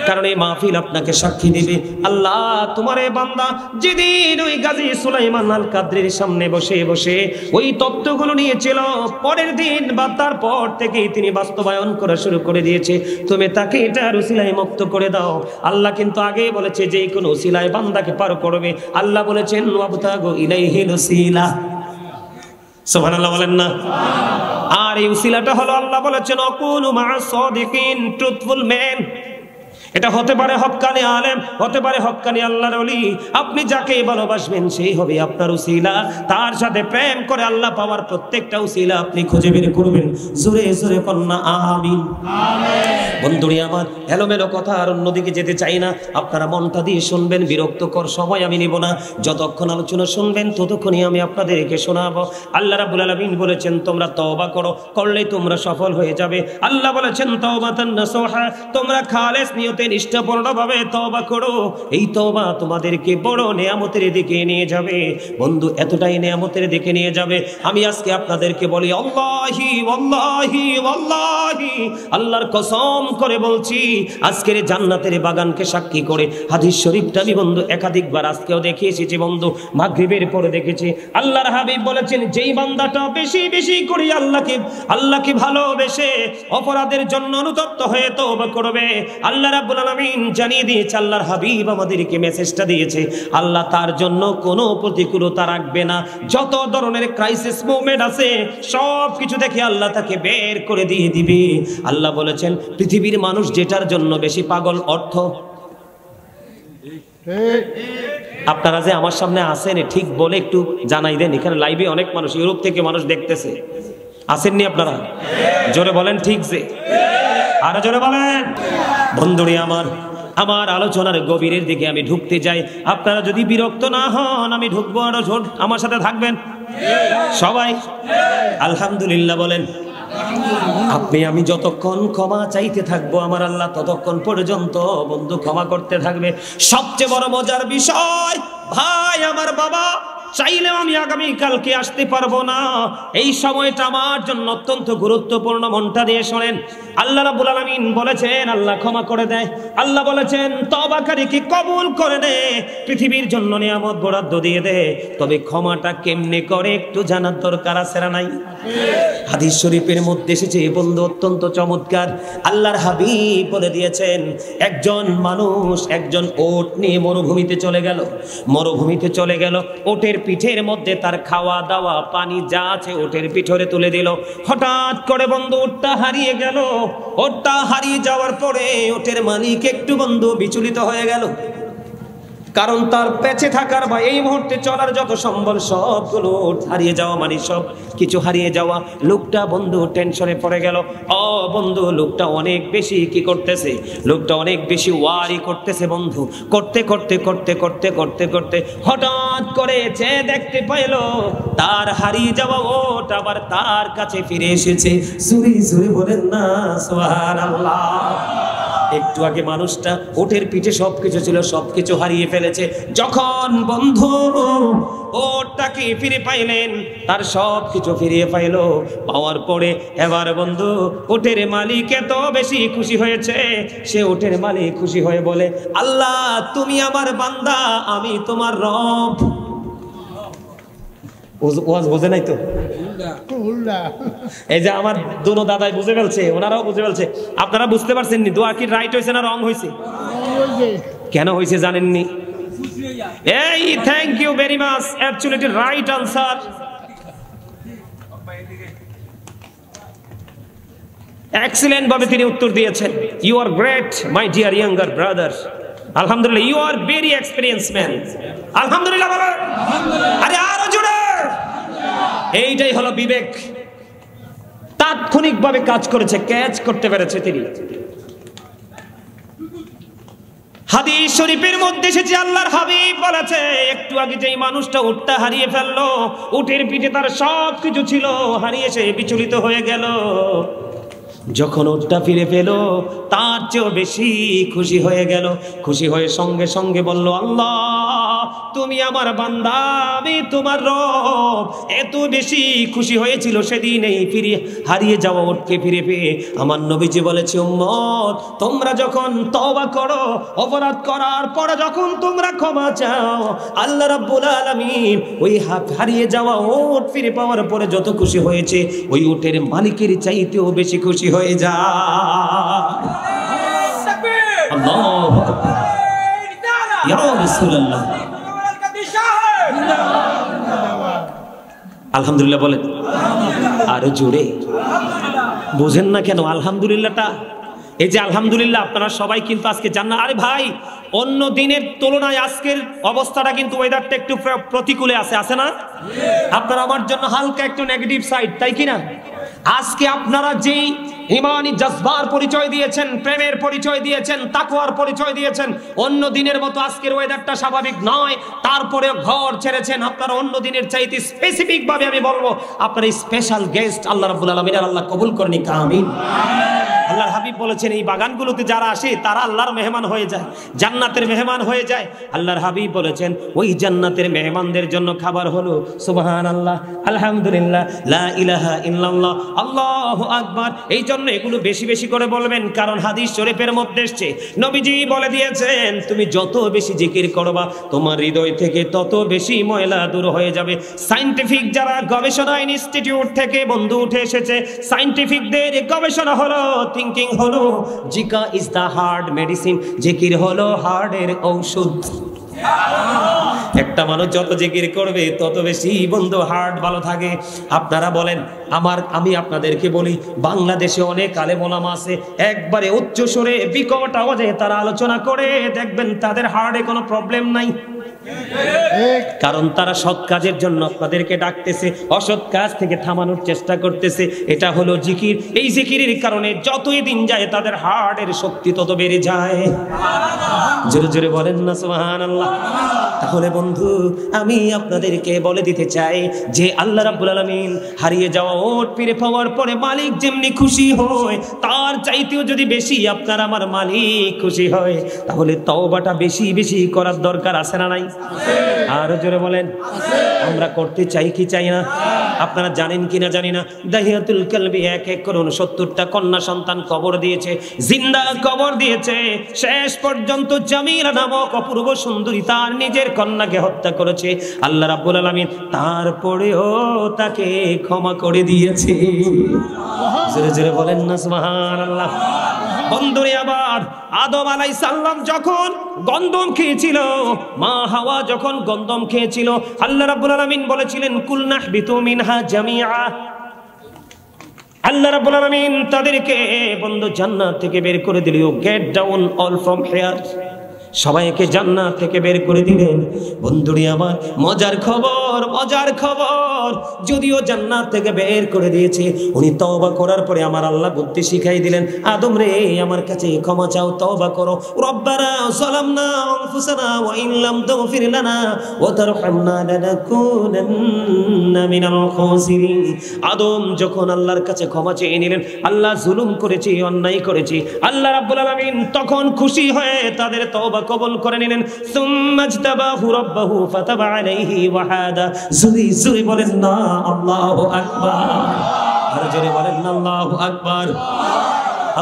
কারণ এই মাহফিল আপনাকে সাক্ষী দিবে, আল্লাহ তোমার এই বান্দা যেদিন ওই গাজী সুলাইমান আল কাদরির সামনে বসে বসে ওই তত্ত্বগুলো নিয়েছিল, পরের দিন বা তারপর থেকেই তিনি বাস্তবায়ন করা শুরু করে দিয়েছে। তুমি তাকে এটার উসিলায় মুক্ত করে দাও। আল্লাহ কিন্তু আগেই বলেছে যে কোনো উসিলায় বান্দাকে পার করবে। আল্লাহ বলেছেন ওয়াবতাগু ইলাইহিল উসিলা। সুবহানাল্লাহ বলেন না? আর এই উসিলাটা হলো, আল্লাহ বলেছেন আকুনু মা'আস সাদিকিন, ট্রুথফুল ম্যান। এটা হতে পারে হক্কানি আলেম, হতে পারে হক্কানি আল্লাহর ওলি। আপনি যাকে ভালোবাসবেন সেই হবে আপনার উসিলা। তার সাথে প্রেম করে আল্লাহ পাওয়ার প্রত্যেকটা উসিলা আপনি খুঁজে বের করবেন। জোরে জোরে কন্যা আমিন। বন্ধুরি আমার, এলোমেলো কথা আর অন্যদিকে যেতে চাই না, আপনারা মনটা দিয়ে শুনবেন। বিরক্তকর সময় আমি নিব না, যতক্ষণ আলোচনা শুনবেন ততক্ষণই আমি আপনাদেরকে শোনাবো। আল্লাহ রাব্বুল আলামিন বলেছেন তোমরা তওবা করো, করলেই তোমরা সফল হয়ে যাবে। আল্লাহ বলেছেন তাওবাতান নাসুহা, তোমরা খালেস নিয়তে নিষ্ঠাপূর্ণভাবে তওবা করো, এই তওবা তোমাদেরকে বড় নেয়ামতের দিকে নিয়ে যাবে বন্ধু, এতটাই নেয়ামতের দিকে নিয়ে যাবে। আমি আজকে আপনাদেরকে বলি আল্লাহি ওয়াল্লাহি ওয়াল্লাহি, আল্লাহর কসম করে বলছি, আজকের জান্নাতের বাগানকে সাক্ষী করে হাদিস শরীফটা আমি বন্ধু একাধিকবার আজকেও দেখে এসেছি বন্ধু, মাগরিবের পরে দেখেছি। আল্লাহর হাবিব বলেছেন, যেই বান্দাটা বেশি বেশি করে আল্লাহকে ভালোবেসে অপরাধের জন্য অনুতপ্ত হয়ে তওবা করবে, আল্লাহ রাব্বুল আলামিন জানিয়ে দিয়েছে, আল্লাহর হাবিব আমাদেরকে মেসেজটা দিয়েছে, আল্লাহ তার জন্য কোনো প্রতিকূলতা রাখবে না। যত ধরনের ক্রাইসিস মুভমেন্ট আছে সব কিছু থেকে আল্লাহ তাকে বের করে দিয়ে দিবে। আল্লাহ বলেছেন, পৃথিবীর মানুষ যেটার জন্য বেশি পাগল, অর্থ। আপনারা যে আমার সামনে আসেন ঠিক বলে একটু জানাই দেন, এখানে লাইভে অনেক মানুষ, ইউরোপ থেকে মানুষ দেখতেছে, আসেননি আপনারা? জোরে বলেন ঠিক যে, আরো জোরে বলেন। বন্ধুরে আমার আলোচনার গভীরের দিকে আমি ঢুকতে যাই, আপনারা যদি বিরক্ত না হন আমি ঢুকবো, আরো আমার সাথে থাকবেন সবাই। আলহামদুলিল্লাহ বলেন। আমি যতক্ষণ ক্ষমা চাইতে থাকবো আমার আল্লাহ ততক্ষণ পর্যন্ত বন্ধু ক্ষমা করতে থাকবে। সবচেয়ে বড় মজার বিষয় ভাই, আমার বাবা চাইলেও আমি আগামী কালকে আসতে পারবো না, এই সময়টা আমার জন্য অত্যন্ত গুরুত্বপূর্ণ। মনটা দিয়ে শোনেন, আল্লাহ রাব্বুল আলামিন বলেছেন আল্লাহ ক্ষমা করে দেয়। আল্লাহ বলেছেন তওবাকারীকে কবুল করে নে, পৃথিবীর জন্য নিয়ামত বরাদ্দ দিয়ে দে। তবে ক্ষমাটা কেমনে করে একটু জানার দরকার আছে না নাই? হাদিস শরীফের মধ্যে এসেছে বন্ধু অত্যন্ত চমৎকার। আল্লাহর হাবিব বলে দিয়েছেন, একজন মানুষ একজন ওট নিয়ে মরুভূমিতে চলে গেল। ওটের পিঠের মধ্যে তার খাওয়া দাওয়া পানি যা আছে ওটের পিঠরে তুলে দিল। হঠাৎ করে বন্ধু ওটটা হারিয়ে গেল। ওটটা হারিয়ে যাওয়ার পরে ওটের মালিক একটু বন্ধু বিচলিত হয়ে গেল, কারণ তার বেঁচে থাকার বা এই মুহূর্তে চলার যত সম্বল সবগুলো হারিয়ে যাওয়া, মানে সব কিছু হারিয়ে যাওয়া। লোকটা বন্ধু টেনশনে পড়ে গেল। বন্ধু লোকটা অনেক বেশি কি করতেছে, লোকটা অনেক বেশি ওয়ারি করতেছে বন্ধু। করতে করতে করতে করতে করতে করতে হঠাৎ করে চেয়ে দেখতে পাইল তার হারিয়ে যাওয়া ওট আবার তার কাছে ফিরে এসেছে। সুরি সুরি বলেন না সুবহানাল্লাহ। একটু আগে মানুষটা ওটের পিঠে সবকিছু ছিল, সবকিছু হারিয়ে ফেলেছে। যখন বন্ধু ওটটাকে ফিরে পাইলেন, তার সবকিছু ফিরিয়ে পাইল। পাওয়ার পরে এবার বন্ধু ওটের মালিক এত বেশি খুশি হয়েছে, সে ওটের মালিক খুশি হয়ে বলে, আল্লাহ তুমি আমার বান্দা, আমি তোমার রব। ওয়াজ বোঝে নাই তো? এই যে আমার দুনো দাদাই বুঝে ফেলছে, ওনারাও বুঝে ফেলছে। আপনারা বুঝতে পারছেন নি দোয়া কি রাইট হয়েছে না রং হয়েছে? কেন হয়েছে জানেননি? এই thank you very much, actually it right answer. Excellent ভাবে তিনি উত্তর দিয়েছেন। You are great my dear younger brother. আলহামদুলিল্লাহ, you are very experience man. আলহামদুলিল্লাহ বলো, আরে আরো জোরে। এইটাই হলো বিবেক, তাৎক্ষণিকভাবে কাজ করেছে, ক্যাচ করতে পেরেছে তিনি। হাদিস শরীফের মধ্যে এসেছে আল্লাহর হাবিব বলেছে, একটু আগে যেই মানুষটা উটটা হারিয়ে ফেললো, উটের পিঠে তার সব কিছু ছিল, হারিয়ে সে বিচলিত হয়ে গেল। যখন উটটা ফিরে পেল তার চেয়েও বেশি খুশি হয়ে গেল। খুশি হয়ে সঙ্গে সঙ্গে বলল, আল্লাহ তুমি আমার বান্দা, আমি তোমার রব। এত বেশি খুশি হয়েছিল সেদিন এই হারিয়ে যাওয়া উটকে ফিরে পেয়ে। আমার নবীজি বলেছে, উম্মত তোমরা যখন তওবা করো, অপরাধ করার পরে যখন তোমরা ক্ষমা চাও, আল্লাহ রাব্বুল আলামিন ওই হারিয়ে যাওয়া উট ফিরে পাওয়ার পরে যত খুশি হয়েছে, ওই উটের মালিকের চাইতেও বেশি খুশি হয়ে যায়। আল্লাহু আকবার, ইয়া রাসূলুল্লাহ। আলহামদুলিল্লাহ বলেন আরো জোরে। বুঝেন না কেন আলহামদুলিল্লাহটা? এই যে আলহামদুলিল্লাহ, আপনারা সবাই কিন্তু আজকে জান্নাত। আরে ভাই, অন্য দিনের তুলনায় আজকের অবস্থাটা কিন্তু ওয়েদারটা একটু প্রতিকূলে আছে না? আপনারা আমার জন্য হালকা একটু নেগেটিভ সাইড, তাই কিনা? আজকে আপনারা যেই ইমানি জজবার পরিচয় দিয়েছেন, প্রেমের পরিচয় দিয়েছেন, তাকওয়ার পরিচয় দিয়েছেন, অন্য দিনের মতো আজকের ওয়েদারটা স্বাভাবিক নয়। তারপরে ঘর ছেড়েছেন, আপনারা অন্য দিনের চাইতে স্পেসিফিক ভাবে আমি বলবো আপনারা স্পেশাল গেস্ট। আল্লাহ রাব্বুল আলামিন, আল্লাহ কবুল করুন, আমিন। আল্লাহর হাবিব বলেছেন এই বাগানগুলোতে যারা আসে তারা আল্লাহর মেহমান হয়ে যায়, জান্নাতের মেহমান হয়ে যায়। আল্লাহর হাবিব বলেছেন ওই জান্নাতের মেহমানদের জন্য খাবার হলো সুবহানাল্লাহ, আলহামদুলিল্লাহ, লা ইলাহা ইল্লাল্লাহ, আল্লাহু আকবার। এই জন্য এগুলো বেশি বেশি করে বলবেন, কারণ হাদিস শরীফের মধ্যে এসেছে, নবীজি বলে দিয়েছেন তুমি যত বেশি জিকির করবা তোমার হৃদয় থেকে তত বেশি ময়লা দূর হয়ে যাবে। সায়েন্টিফিক যারা গবেষণা ইনস্টিটিউট থেকে বন্ধু উঠে এসেছে, সায়েন্টিফিকদের গবেষণা হলো, থিংকিং হলো, জিকা ইজ দা হার্ট মেডিসিন, জিকির হলো হার্টের ঔষধ। একটা মানুষ যত জিকির করবে তত বেশি বন্ধু হার্ট ভালো থাকে। আপনারা বলেন, আমি আপনাদেরকে বলি, বাংলাদেশে অনেক আলেম ওলামা আছে, একবারে উচ্চ সুরে বিকট আওয়াজে তারা আলোচনা করে, দেখবেন তাদের হার্টে কোনো প্রবলেম নাই, কারণ তারা সৎ কাজের জন্য আপনাদেরকে ডাকতেছে, অসৎ কাজ থেকে থামানোর চেষ্টা করতেছে। এটা হলো জিকির। এই জিকিরের কারণে যতই দিন যায় তাদের হার্টের শক্তি তত বেড়ে যায়। জোরে জোরে বলেন না সুবহানাল্লাহ। তাহলে বন্ধু আমি আপনাদেরকে বলে দিতে চাই যে আল্লাহ রাব্বুল আলামিন হারিয়ে যাওয়া ওট ফিরে পাওয়ার পরে মালিক যেমনি খুশি হয়, তার চাইতেও যদি বেশি আপনার আমার মালিক খুশি হয়, তাহলে তওবাটা বেশি বেশি করার দরকার আছে না নাই? আরো জোরে বলেন। আমরা করতে চাই কি চাই না? আপনারা জানেন কিনা জানি না, দাহিয়াতুল কালবি এক এক করে 69টা কন্যা সন্তান কবর দিয়েছে, জিন্দা কবর দিয়েছে। শেষ পর্যন্ত জামিলা নামক অপূর্ব সুন্দরী তার নিজের কন্যাকে হত্যা করেছে। আল্লাহ রাব্বুল আলামিন তারপরেও তাকে ক্ষমা করে দিয়েছে। জোরে জোরে বলেন না সুবহানাল্লাহ। বন্ধুরে আবার আদম আলাইহিস সালাম যখন গন্ধম খেয়েছিল, মা হাওয়া যখন গন্ধম খেয়েছিল, আল্লাহ রাব্বুল আলামিন বলেছিলেন কুলনাহবিতু মিনহা জামিআ। আল্লাহ রাব্বুল আলামিন তাদেরকে বন্ধু জান্নাত থেকে বের করে দিল, get down all from here, সবাইকে জান্নাত থেকে বের করে দিলেন। বন্ধুরি আমার মজার খবর, মজার খবর, যদিও জান্নাত থেকে বের করে দিয়েছে, উনি তওবা করার পরে আমার আল্লাহ বুদ্ধি শিখাই দিলেন, আদম রে আমার কাছে ক্ষমা চাও, তওবা করো। রব্বানা যালামনা আনফুসানা ওয়া ইন লাম তাগফির লানা ওয়া তারহামনা লানাকুনান্না মিনাল খাসিরিন। আদম যখন আল্লাহর কাছে ক্ষমা চেয়ে নিলেন, আল্লাহ জুলুম করেছি, অন্যায় করেছি, আল্লাহ রাব্বুল আলামিন তখন খুশি হয়ে তাদের তওবা কবুল করে নিলেন। সুম্মাজতাবাহু রাব্বাহু ফাতাবা আলাইহি ওয়া হাদা। জুরি জুরি বলেন না আল্লাহু আকবার, আর জোরে বলেন না আল্লাহু আকবার।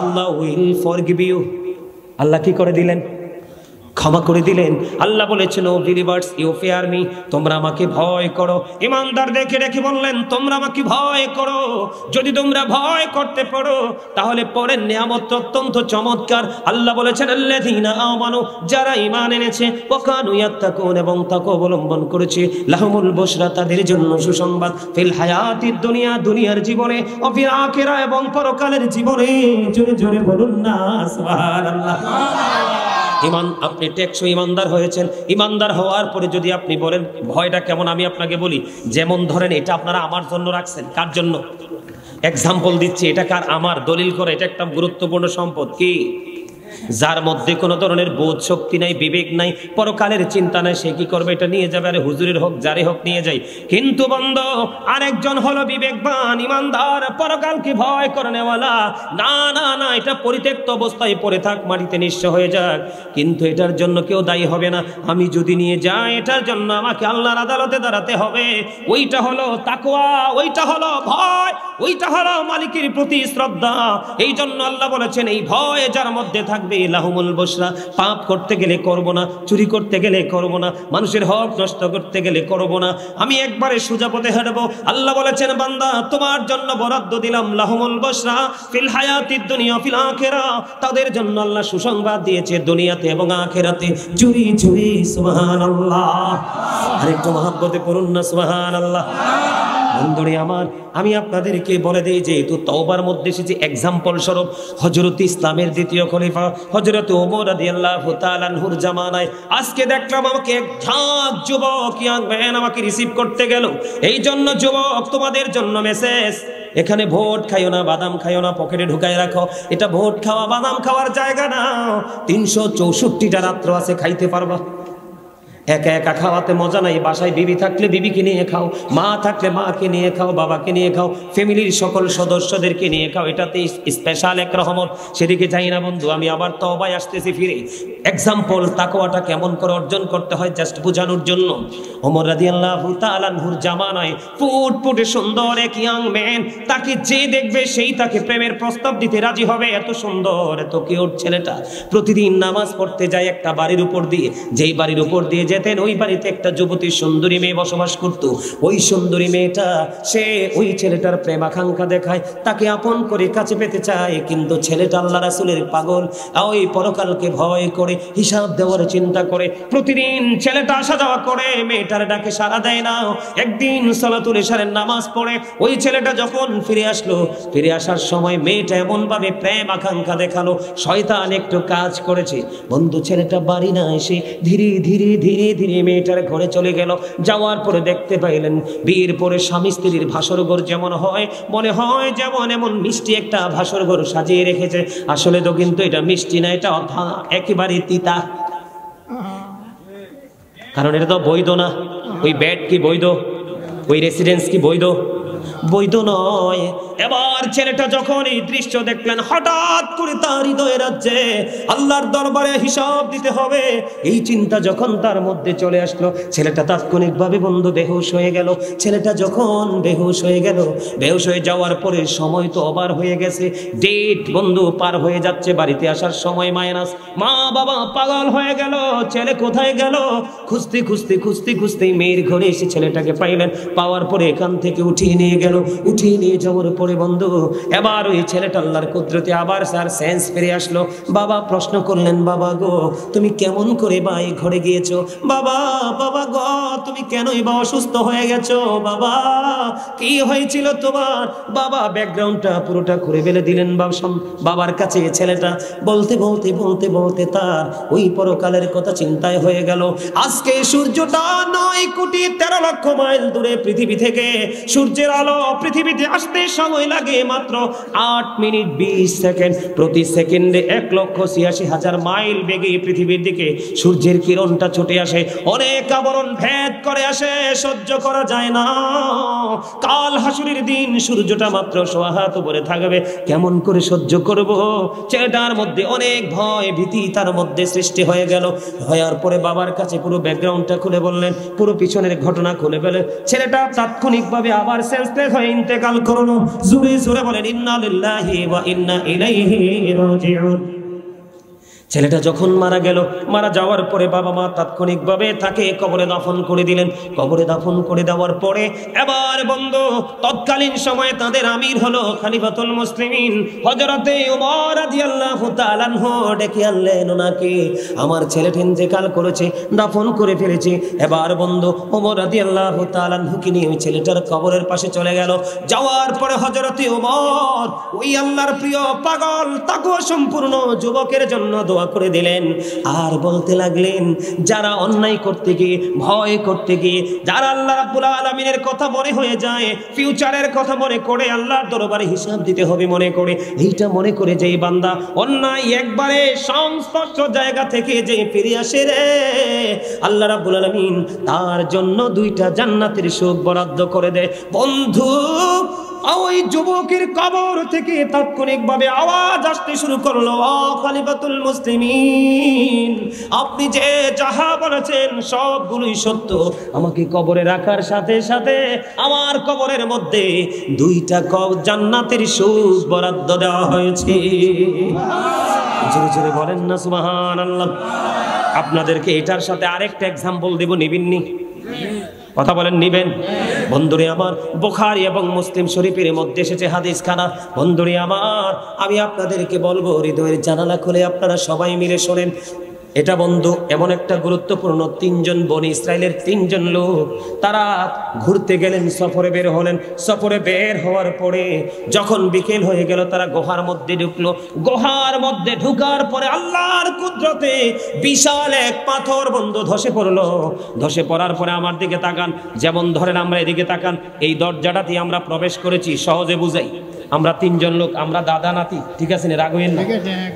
আল্লাহ উইল ফরগিভ ইউ। আল্লাহ কি করে দিলেন? ক্ষমা করে দিলেন। আল্লাহ বলেছেন O believers you fear me, তোমরা আমাকে ভয় করো। ইমানদার দেখে রেখে বললেন তোমরা আমাকে ভয় করো। যদি তোমরা ভয় করতে পারো তাহলে পরের নিয়ামত অত্যন্ত চমৎকার। আল্লাহ বলেছেন আল্লাযীনা আমানু, যারা ঈমান এনেছে, ওয়া কানু ইয়াত্তাকুন, এবং তাকওয়া অবলম্বন করেছে, লাহুমুল বুশরা, তাদের জন্য সুসংবাদ, ফিল হায়াতিদ দুনিয়া, দুনিয়ার জীবনে, ও ফিল আখিরা, এবং পরকালের জীবনে। জোরে জোরে বলুন না সুবহানাল্লাহ। ইমান, আপনি টেকসই ইমানদার হয়েছেন। ইমানদার হওয়ার পরে যদি আপনি বলেন ভয়টা কেমন, আমি আপনাকে বলি, যেমন ধরেন এটা আপনারা আমার জন্য রাখছেন, কার জন্য? এক্সাম্পল দিচ্ছি, এটা কার? আমার। দলিল করে এটা একটা গুরুত্বপূর্ণ সম্পদ। কি? যার মধ্যে কোনো ধরনের বোধ শক্তি নাই, বিবেক নাই, পরকালের চিন্তা নাই, সে কি করবে? এটা নিয়ে যাবে, আরে হুজুরের হোক যারে হোক নিয়ে যাই। কিন্তু বন্ধু আরেকজন হলো বিবেকবান, ইমানদার, পরকালকে ভয় করে নেওয়ালা। না না না, এটা পরিত্যক্ত অবস্থায় পড়ে থাক, মাটিতে নিঃস্ব হয়ে যাক, কিন্তু এটার জন্য কেউ দায়ী হবে না। আমি যদি নিয়ে যাই, এটার জন্য আমাকে আল্লাহর আদালতে দাঁড়াতে হবে। ওইটা হলো তাকওয়া, ওইটা হলো ভয়, ওইটা হলো মালিকের প্রতি শ্রদ্ধা। এই জন্য আল্লাহ বলেছেন এই ভয় যার মধ্যে থাকবে, লাহুমুল বুশরা, পাপ করতে গেলে করব না, চুরি করতে গেলে করব না, মানুষের হক নষ্ট করতে গেলে করব না, আমি একবারে সোজা পথে হাঁটবো। আল্লাহ বলেছেন বান্দা তোমার জন্য বরাদ্দ দিলাম লাহুমুল বুশরা ফিল হায়াতিদ দুনিয়া ফিল আখিরা, তাদের জন্য আল্লাহ সুসংবাদ দিয়েছে দুনিয়াতে এবং আখিরাতে। চুরি চুরি সুবহানাল্লাহ। আরেকটু মহব্বতে পড়ুন না সুবহানাল্লাহ। বন্ধুরে আমার, আমি আপনাদেরকে বলে দেই যে তো তওবার মধ্যে এসেছে এক্সাম্পল স্বরূপ হযরত ইসলামের দ্বিতীয় খলিফা হযরত ওমর রাদিয়াল্লাহু তাআলা আনহুর জামানায়। আজকে দেখলাম আমাকে এক ঝাঁক যুবক ইয়াং ম্যান আমাকে রিসিভ করতে গেল। এই জন্য যুবক তোমাদের জন্য মেসেজ, এখানে ভোট খাইও না, বাদাম খাইও না, পকেটে ঢুকাই রাখো। এটা ভোট খাওয়া বাদাম খাওয়ার জায়গা না। 364টা রাত্র আছে, খাইতে পারবা? একা একা খাওয়াতে মজা নাই, বাসায় বিবি থাকলে বিবিকে নিয়ে খাও, মা থাকলে মাকে নিয়ে খাও, বাবাকে নিয়ে খাও, ফ্যামিলির সকল সদস্যদেরকে নিয়ে খাও, এটাতে স্পেশাল এক রহমত। সেদিকে যাই না বন্ধু, আমি আবার তওবায় আসতেছি ফিরে। এক্সাম্পল তাকওয়াটা কেমন করে অর্জন করতে হয় জাস্ট বোঝানোর জন্য। ওমর রাদিয়াল্লাহু তাআলা আনহুর জামানায় ফুটফুটে সুন্দর এক ইয়াং ম্যান, তাকে যে দেখবে সেই তাকে প্রেমের প্রস্তাব দিতে রাজি হবে। এত সুন্দর এত কিউট ছেলেটা প্রতিদিন নামাজ পড়তে যায় একটা বাড়ির উপর দিয়ে, যেই বাড়ির উপর দিয়ে যেতেন ওই বাড়িতে একটা যুবতী সুন্দরী মেয়ে বসবাস করত। ওই সুন্দরী মেয়েটা সে ওই ছেলেটার প্রেম আকাঙ্ক্ষা দেখায়, তাকে আপন করে কাছে পেতে চায়, কিন্তু ছেলেটা আল্লাহ রাসূলের পাগল, ওই পরকালকে ভয় করে, হিসাব দেওয়ার চিন্তা করে। প্রতিদিন ছেলেটা আসা যাওয়া করে, মেয়েটার ডাকে সাড়া দেয় না। একদিন সালাতুল ইশারের নামাজ পড়ে ওই ছেলেটা যখন ফিরে আসলো, ফিরে আসার সময় মেয়েটা এমন ভাবে প্রেম আকাঙ্ক্ষা দেখালো, শয়তান একটু কাজ করেছে বন্ধু। ছেলেটা বাড়ি না এসে ধীরে ধীরে ধীরে ধীরে মেয়েটার ঘরে চলে গেল। যাওয়ার পরে দেখতে পাইলেন বিয়ের পরে স্বামী স্ত্রীর ভাসরঘর যেমন হয়, মনে হয় যেমন এমন মিষ্টি একটা ভাসরঘর সাজিয়ে রেখেছে। আসলে তো কিন্তু এটা মিষ্টি না, এটা একেবারে তিতা, কারণ এটা তো বৈধ না। ওই বেড কি বৈধ? ওই রেসিডেন্স কি বৈধ? বৈধ নয়। এবার ছেলেটা যখন এই দৃশ্য দেখলেন, হঠাৎ করে তার হৃদয়ে রাজ্যে আল্লাহর দরবারে হিসাব দিতে হবে, এই চিন্তা যখন তার মধ্যে চলে আসলো, ছেলেটা তাৎক্ষণিকভাবে বন্ধু বেহুশ হয়ে গেল। ছেলেটা যখন বেহুশ হয়ে গেল, বেহুশ হয়ে যাওয়ার পরে সময় তো ওভার হয়ে গেছে, ডেট বন্ধু পার হয়ে যাচ্ছে, বাড়িতে আসার সময় মাইনাস। মা বাবা পাগল হয়ে গেল, ছেলে কোথায় গেল? খুঁজতে খুঁজতে খুঁজতে খুঁজতে মেয়ের ঘরে এসে ছেলেটাকে পাইলেন। পাওয়ার পরে এখান থেকে উঠিয়ে নিয়ে গেল। উঠিয়ে নিয়ে যাওয়ার পরে বন্ধু এবার ওই ছেলেটা আল্লাহর কুদরতে আবার স্যার সেন্স ফিরে আসলো। বাবা প্রশ্ন করলেন, বাবা গো তুমি কেমন করে বা এই ঘরে গিয়েছো? বাবা বাবা গো তুমি কেনই বা অসুস্থ হয়ে গেছো? বাবা কি হয়েছিল তোমার? বাবা ব্যাকগ্রাউন্ডটা পুরোটা ঘুরে ফেলে দিলেন বাবার কাছে। ছেলেটা বলতে বলতে বলতে বলতে তার ওই পরকালের কথা চিন্তায় হয়ে গেল। আজকে সূর্যটা 9,13,00,000 মাইল দূরে পৃথিবী থেকে, সূর্যের আলো পৃথিবীতে আসতে সময় লাগে মাত্র 8 মিনিট 20 সেকেন্ড। প্রতি সেকেন্ডে 1,86,000 মাইল বেগে পৃথিবীর দিকে সূর্যের কিরণটা ছুটে আসে, অনেক আবরণ ভেদ করে আসে, সহ্য করা যায় না। কাল হাসুরের দিন সূর্যটা মাত্র সোয়া হাত উপরে থাকবে, কেমন করে সহ্য করব? ছেলেটার মধ্যে অনেক ভয় ভীতি তার মধ্যে সৃষ্টি হয়ে গেল। হওয়ার পরে বাবার কাছে পুরো ব্যাকগ্রাউন্ডটা খুলে বললেন, পুরো পিছনের ঘটনা খুলে বলে ছেলেটা তাৎক্ষণিকভাবে আবার সেন্সলেস হয়ে ইন্তেকাল করলো। জোরে জোরে বলেন ইন্না লিল্লাহি ওয়া ইন্না ইলাইহি রাজিউন। ছেলেটা যখন মারা গেল, মারা যাওয়ার পরে বাবা মা তাৎক্ষণিকভাবে তাকে কবরে দাফন করে দিলেন। কবরে দাফন করে দেওয়ার পরে এবার বন্ধু তৎকালীন সময়ে তাদের আমির হলো খলিফাতুল মুসলিমিন হযরতে ওমর রাদিয়াল্লাহু তাআলা আনহু। ডেকে আনলেন ওনাকে, আমার ছেলেটা ইন্তেকাল করেছে, দাফন করে ফেলেছে। এবার বন্ধু ওমর রাদিয়াল্লাহু তাআলা আনহুকে নিয়ে ওই ছেলেটার কবরের পাশে চলে গেল। যাওয়ার পরে হযরতে ওমর ওই আল্লাহর প্রিয় পাগল তাকওয়া সম্পূর্ণ যুবকের জন্য দোয়া করে দিলেন। আর বলতে লাগলেন, যারা অন্যায় করতে গিয়ে, ভয় করতে গিয়ে, যারা আল্লাহ রাব্বুল আলামিনের কথা মনে হয়ে যায়, ফিউচারের কথা মনে করে, আল্লাহর দরবারে হিসাব দিতে হবে মনে করে, এইটা মনে করে যেই বান্দা অন্যায় একবারে সংস্পর্শ জায়গা থেকে যে ফিরে আসে রে, আল্লাহ রাব্বুল আলামিন তার জন্য 2টা জান্নাতের সুখ বরাদ্দ করে দেয়। বন্ধু ওই যুবকের কবর থেকে তাৎক্ষণিকভাবে আওয়াজ আসতে শুরু করলো, ও খলিফাতুল মুসলিমিন, আপনি যে যাহা বলেছেন সবগুলোই সত্য। আমাকে কবরে রাখার সাথে সাথে আমার কবরের মধ্যে 2টা জান্নাতের সুখ বরাদ্দ দেওয়া হয়েছে। জোরে জোরে বলেন না সুবহানাল্লাহ। আপনাদেরকে এটার সাথে আরেকটা এক্সাম্পল দেব, নিবেননি? কথা বলেন, নিবেন? বন্ধুরে আমার, বুখারী এবং মুসলিম শরীফের মধ্যে এসেছে হাদিস খানা। বন্ধুরে আমার, আমি আপনাদেরকে বলবো, হৃদয়ের জানালা খুলে আপনারা সবাই মিলে শোনেন। এটা বন্ধু এমন একটা গুরুত্বপূর্ণ, 3 জন বনি ইসরায়েলের 3 জন লোক তারা ঘুরতে গেলেন, সফরে বের হলেন। সফরে বের হওয়ার পরে যখন বিকেল হয়ে গেল, তারা গুহার মধ্যে ঢুকলো। গুহার মধ্যে ঢুকার পরে আল্লাহর কুদরতে বিশাল এক পাথর বন্ধু ধসে পড়লো। ধসে পড়ার পরে আমার দিকে তাকান, যেমন ধরেন আমরা এদিকে তাকান, এই দরজাটা দিয়ে আমরা প্রবেশ করেছি, সহজে বুঝাই। আমরা তিনজন লোক, আমরা দাদা নাতি, ঠিক আছে না, রাগ হইেন না,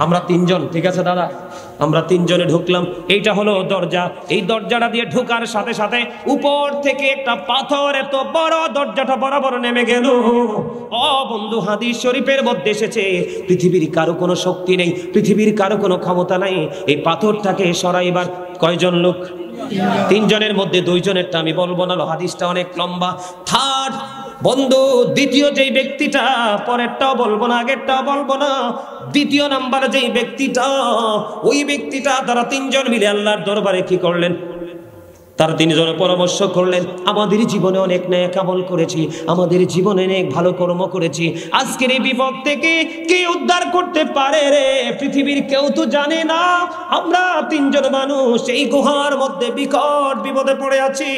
আমরা তিনজন, ঠিক আছে দাদা, আমরা তিনজনে ঢুকলাম। এইটা হলো দরজা। এই দরজাটা দিয়ে ঢোকার সাথে সাথে উপর থেকে একটা পাথর এত বড় দরজাটা বরাবর নেমে গেল। ও বন্ধু, হাদিস শরীফের মধ্যে এসেছে পৃথিবীর কারো কোনো শক্তি নেই, পৃথিবীর কারো কোনো ক্ষমতা নাই এই পাথরটাকে সরাইবার। কয়জন লোক? তিনজনের মধ্যে দুইজনেরটা আমি বলবো না, হাদিসটা অনেক লম্বা। থার্ড বন্ধু, দ্বিতীয় যেই ব্যক্তিটা, পরেরটাও বলবো না, আগেরটাও বলবো না, দ্বিতীয় নাম্বারে যেই ব্যক্তিটা, ওই ব্যক্তিটা তারা তিনজন মিলে আল্লাহর দরবারে কি করলেন? তারা তিনজনে পরামর্শ করলেন, আমাদের জীবনে অনেক নেক আমল করেছি, আমাদের জীবনে অনেক ভালো কর্ম করেছি, আজকের এই বিপদ থেকে কে উদ্ধার করতে পারে রে? পৃথিবীর কেউ তো জানে না আমরা তিনজন মানুষ এই গুহার মধ্যে বিকট বিপদে পড়ে আছি।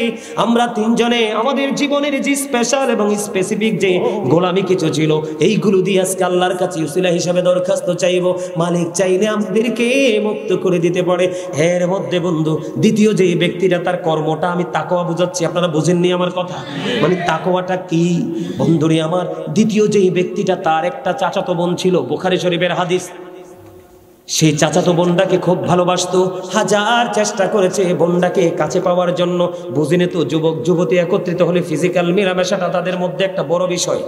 আমরা তিনজনে আমাদের জীবনের যে স্পেশাল এবং স্পেসিফিক যে গোলামি কিছু ছিল, এইগুলো দিয়ে আজকে আল্লাহর কাছে উসিলা হিসাবে দরখাস্ত চাইবো। মালিক চাইলে আমাদেরকে মুক্ত করে দিতে পারে। এর মধ্যে বন্ধু, দ্বিতীয় যে ব্যক্তিটা, তার কর্মটা আমি তাকওয়া বুঝাচ্ছি, আপনারা বুঝেননি আমার কথা, মানে তাকওয়াটা কি বন্ধুরে আমার। দ্বিতীয় যেই ব্যক্তিটা, তার একটা চাচাতো বোন ছিল, বুখারী শরীফের হাদিস। সেই চাচাতো বোনটাকে খুব ভালোবাসতো, হাজার চেষ্টা করেছে বোনটাকে কাছে পাওয়ার জন্য। বুঝিনে তো, যুবক যুবতী একত্রিত হলে ফিজিক্যাল মেলামেশাটা তাদের মধ্যে একটা বড় বিষয়।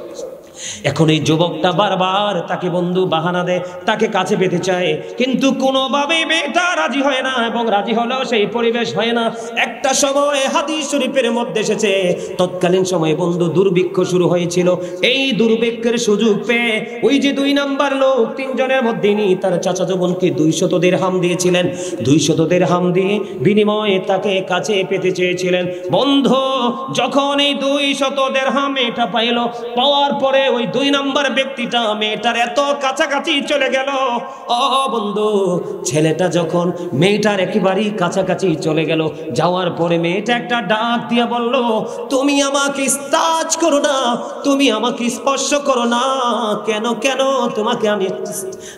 এখন এই যুবকটা বারবার তাকে বন্ধু বাহানা দেয়, তাকে কাছে পেতে চায়, কিন্তু কোনোভাবে মেয়েটা রাজি হয় না, এবং রাজি হলেও সেই পরিবেশ হয় না। একটা সময় হাদিস শরীফের মধ্যে এসেছে, তৎকালীন সময়ে বন্ধু দুর্ভিক্ষ শুরু হয়েছিল। এই দুর্ভিক্ষের সুযোগ পেয়ে ওই যে দুই নাম্বার লোক, তিনজনের মধ্যে তার চাচাতো বোনকে 200 দিরহাম দিয়েছিলেন। 200 দিরহাম দিয়ে বিনিময়ে তাকে কাছে পেতে চেয়েছিলেন। বন্ধু, যখন এই 200 দিরহাম এটা পাইল, পাওয়ার পরে ওই দুই নাম্বার ব্যক্তিটা মেয়েটার এত কাছাকাছি চলে গেল। ও বন্ধু, ছেলেটা যখন মেয়েটার একেবারেই কাছাকাছি চলে গেল, যাওয়ার পরে মেয়েটা একটা ডাক দিয়ে বলল, তুমি আমাকে টাচ করো না, তুমি আমাকে স্পর্শ করো না। কেন কেন তোমাকে